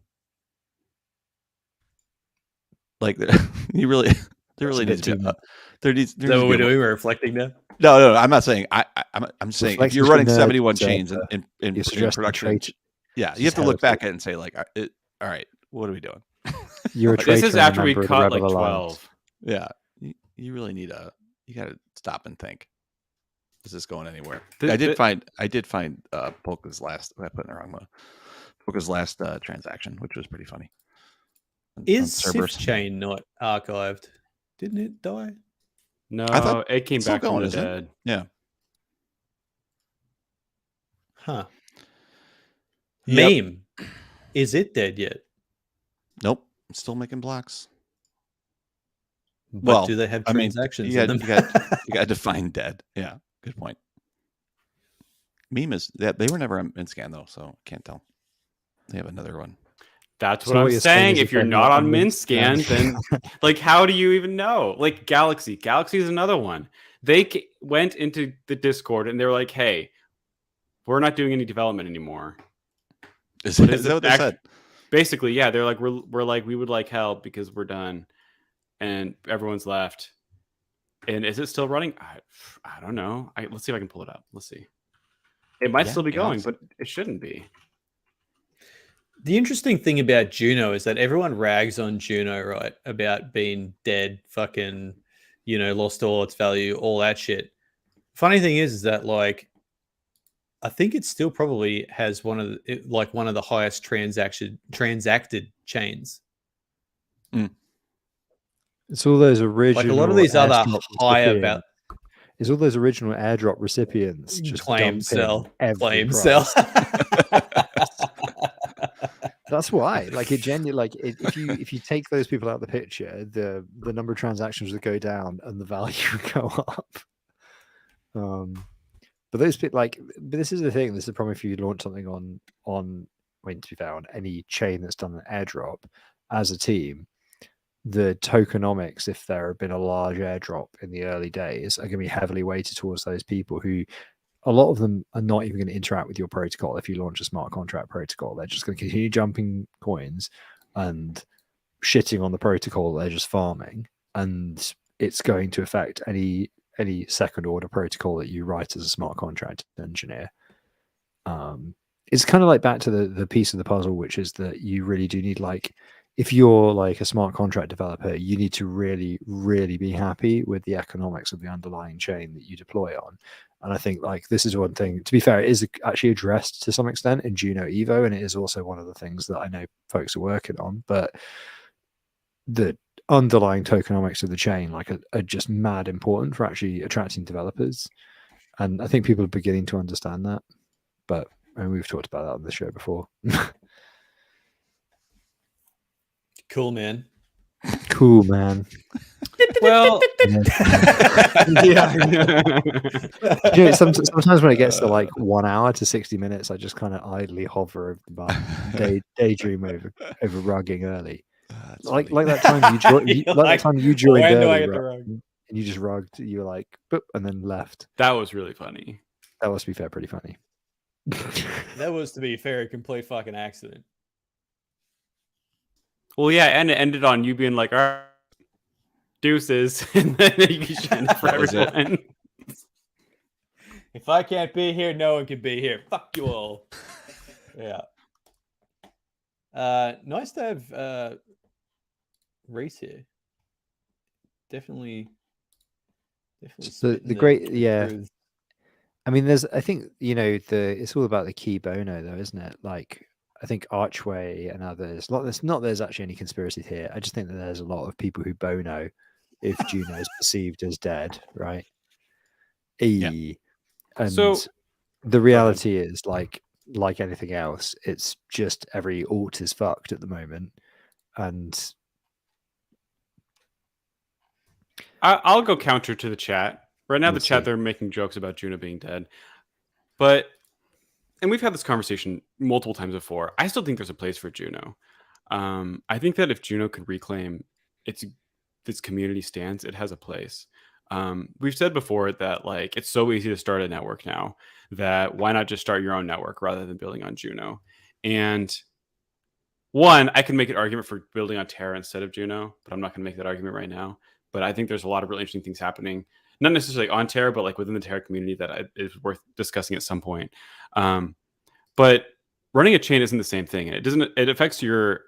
Like you really, there really needs to be. There needs. Is that what we're doing? We're reflecting now. No. I'm not saying. I'm saying if you're running 71 chains in production, yeah, you have to look back at it and say like, all right, what are we doing? You're a traitor. This is after we caught like 12. Yeah, you really need you got to stop and think. Is this going anywhere? I did find Polka's last. I put in the wrong one. Polka's last transaction, which was pretty funny. Is Sif chain not archived? Didn't it die? No, I thought it came back from the dead. Yeah. Huh. Meme. Is it dead yet? Nope. I'm still making blocks. But do they have transactions? You got to define dead. Yeah. Good point. Meme is that they were never in scan though, so can't tell. They have another one. That's what I'm saying. If you're not on MinScan, then like, how do you even know? Like Galaxy is another one. They went into the Discord and they were like, "Hey, we're not doing any development anymore." Is that what they said? Basically, yeah. They're like, we're like, we would like help because we're done, and everyone's left. And is it still running? I don't know. Let's see if I can pull it up. Let's see. It might still be going, but it shouldn't be. The interesting thing about Juno is that everyone rags on Juno, right? About being dead, fucking, lost all its value, all that shit. Funny thing is that like, I think it still probably has one of the highest transacted chains. It's all those original, like a lot of these other higher value. It's all those original airdrop recipients just claim sell. That's why, like, it genuinely, like, if you take those people out of the picture, the number of transactions would go down and the value would go up. But those people, like, but this is the thing. This is the problem if you launch something on, I mean, to be fair, on any chain that's done an airdrop as a team, the tokenomics, if there had been a large airdrop in the early days, are going to be heavily weighted towards those people who, a lot of them are not even going to interact with your protocol. If you launch a smart contract protocol, they're just going to continue jumping coins and shitting on the protocol they're just farming, and it's going to affect any second order protocol that you write as a smart contract engineer. It's kind of like back to the piece of the puzzle, which is that you really do need, like, if you're like a smart contract developer, you need to really, really be happy with the economics of the underlying chain that you deploy on. And I think, like, this is one thing, to be fair, it is actually addressed to some extent in Juno Evo, and it is also one of the things that I know folks are working on. But the underlying tokenomics of the chain, like, are just mad important for actually attracting developers. And I think people are beginning to understand that. But we've talked about that on the show before. Cool, man. Cool, man. Well, yeah. Sometimes when it gets to like 1 hour to 60 minutes, I just kind of idly hover over the bar, daydream over rugging early. Like that time you joined early, and you just rugged. You were like, boop, and then left. That was really funny. That was, to be fair, pretty funny. That was, to be fair, a complete fucking accident. Well, yeah, and it ended on you being like, all right, deuces, and then you can for everyone. If I can't be here, no one can be here. Fuck you all. Yeah. Nice to have Reese here. Definitely. The great, yeah. Truth. I mean, I think, it's all about the key bono, though, isn't it? Like, I think Archway and others, there's actually any conspiracy here. I just think that there's a lot of people who bono if Juno is perceived as dead, right? Yeah. And so the reality is, like anything else, it's just every alt is fucked at the moment. And I'll go counter to the chat. Right now, the chat, they're making jokes about Juno being dead. And we've had this conversation multiple times before. I still think there's a place for Juno. I think that if Juno could reclaim its community stance, it has a place. We've said before that, like, it's so easy to start a network now that why not just start your own network rather than building on Juno? And one, I can make an argument for building on Terra instead of Juno, but I'm not going to make that argument right now. But I think there's a lot of really interesting things happening, not necessarily on Terra, but like within the Terra community that is worth discussing at some point. But running a chain isn't the same thing. It affects your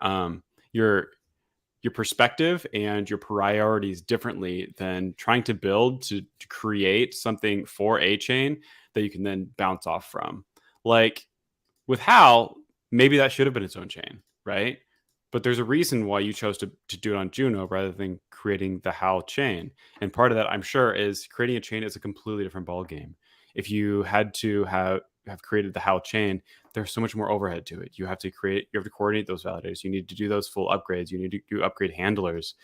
perspective and your priorities differently than trying to build to create something for a chain that you can then bounce off from. Like with HAL, maybe that should have been its own chain, right? But there's a reason why you chose to do it on Juno rather than creating the HAL chain. And part of that, I'm sure, is creating a chain is a completely different ballgame. If you had to have created the HAL chain, there's so much more overhead to it. You have to coordinate those validators. You need to do those full upgrades. You need to do upgrade handlers.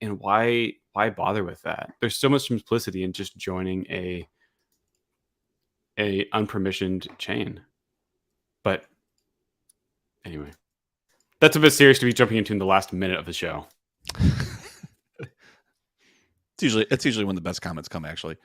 And why bother with that? There's so much simplicity in just joining a unpermissioned chain. But anyway, that's a bit serious to be jumping into in the last minute of the show. It's usually when the best comments come, actually.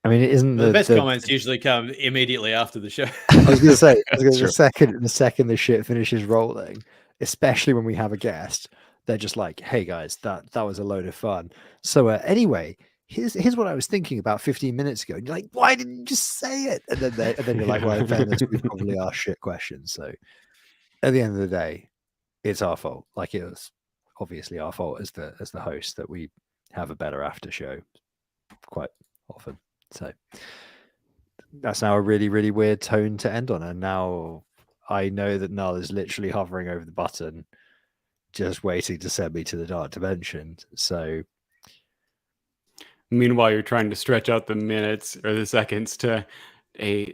I mean, it isn't the best comments usually come immediately after the show. I was going to say, the second the shit finishes rolling, especially when we have a guest, They're just like, hey guys, that was a load of fun. So anyway, here's what I was thinking about 15 minutes ago. And you're like, why didn't you just say it? And then you're like, well, in fairness, we probably asked shit questions. So at the end of the day, it's our fault. Like, it was obviously our fault as the host that we have a better after show quite often. So that's now a really, really weird tone to end on. And now I know that Null is literally hovering over the button, just waiting to send me to the dark dimension. So Meanwhile, you're trying to stretch out the minutes or the seconds to a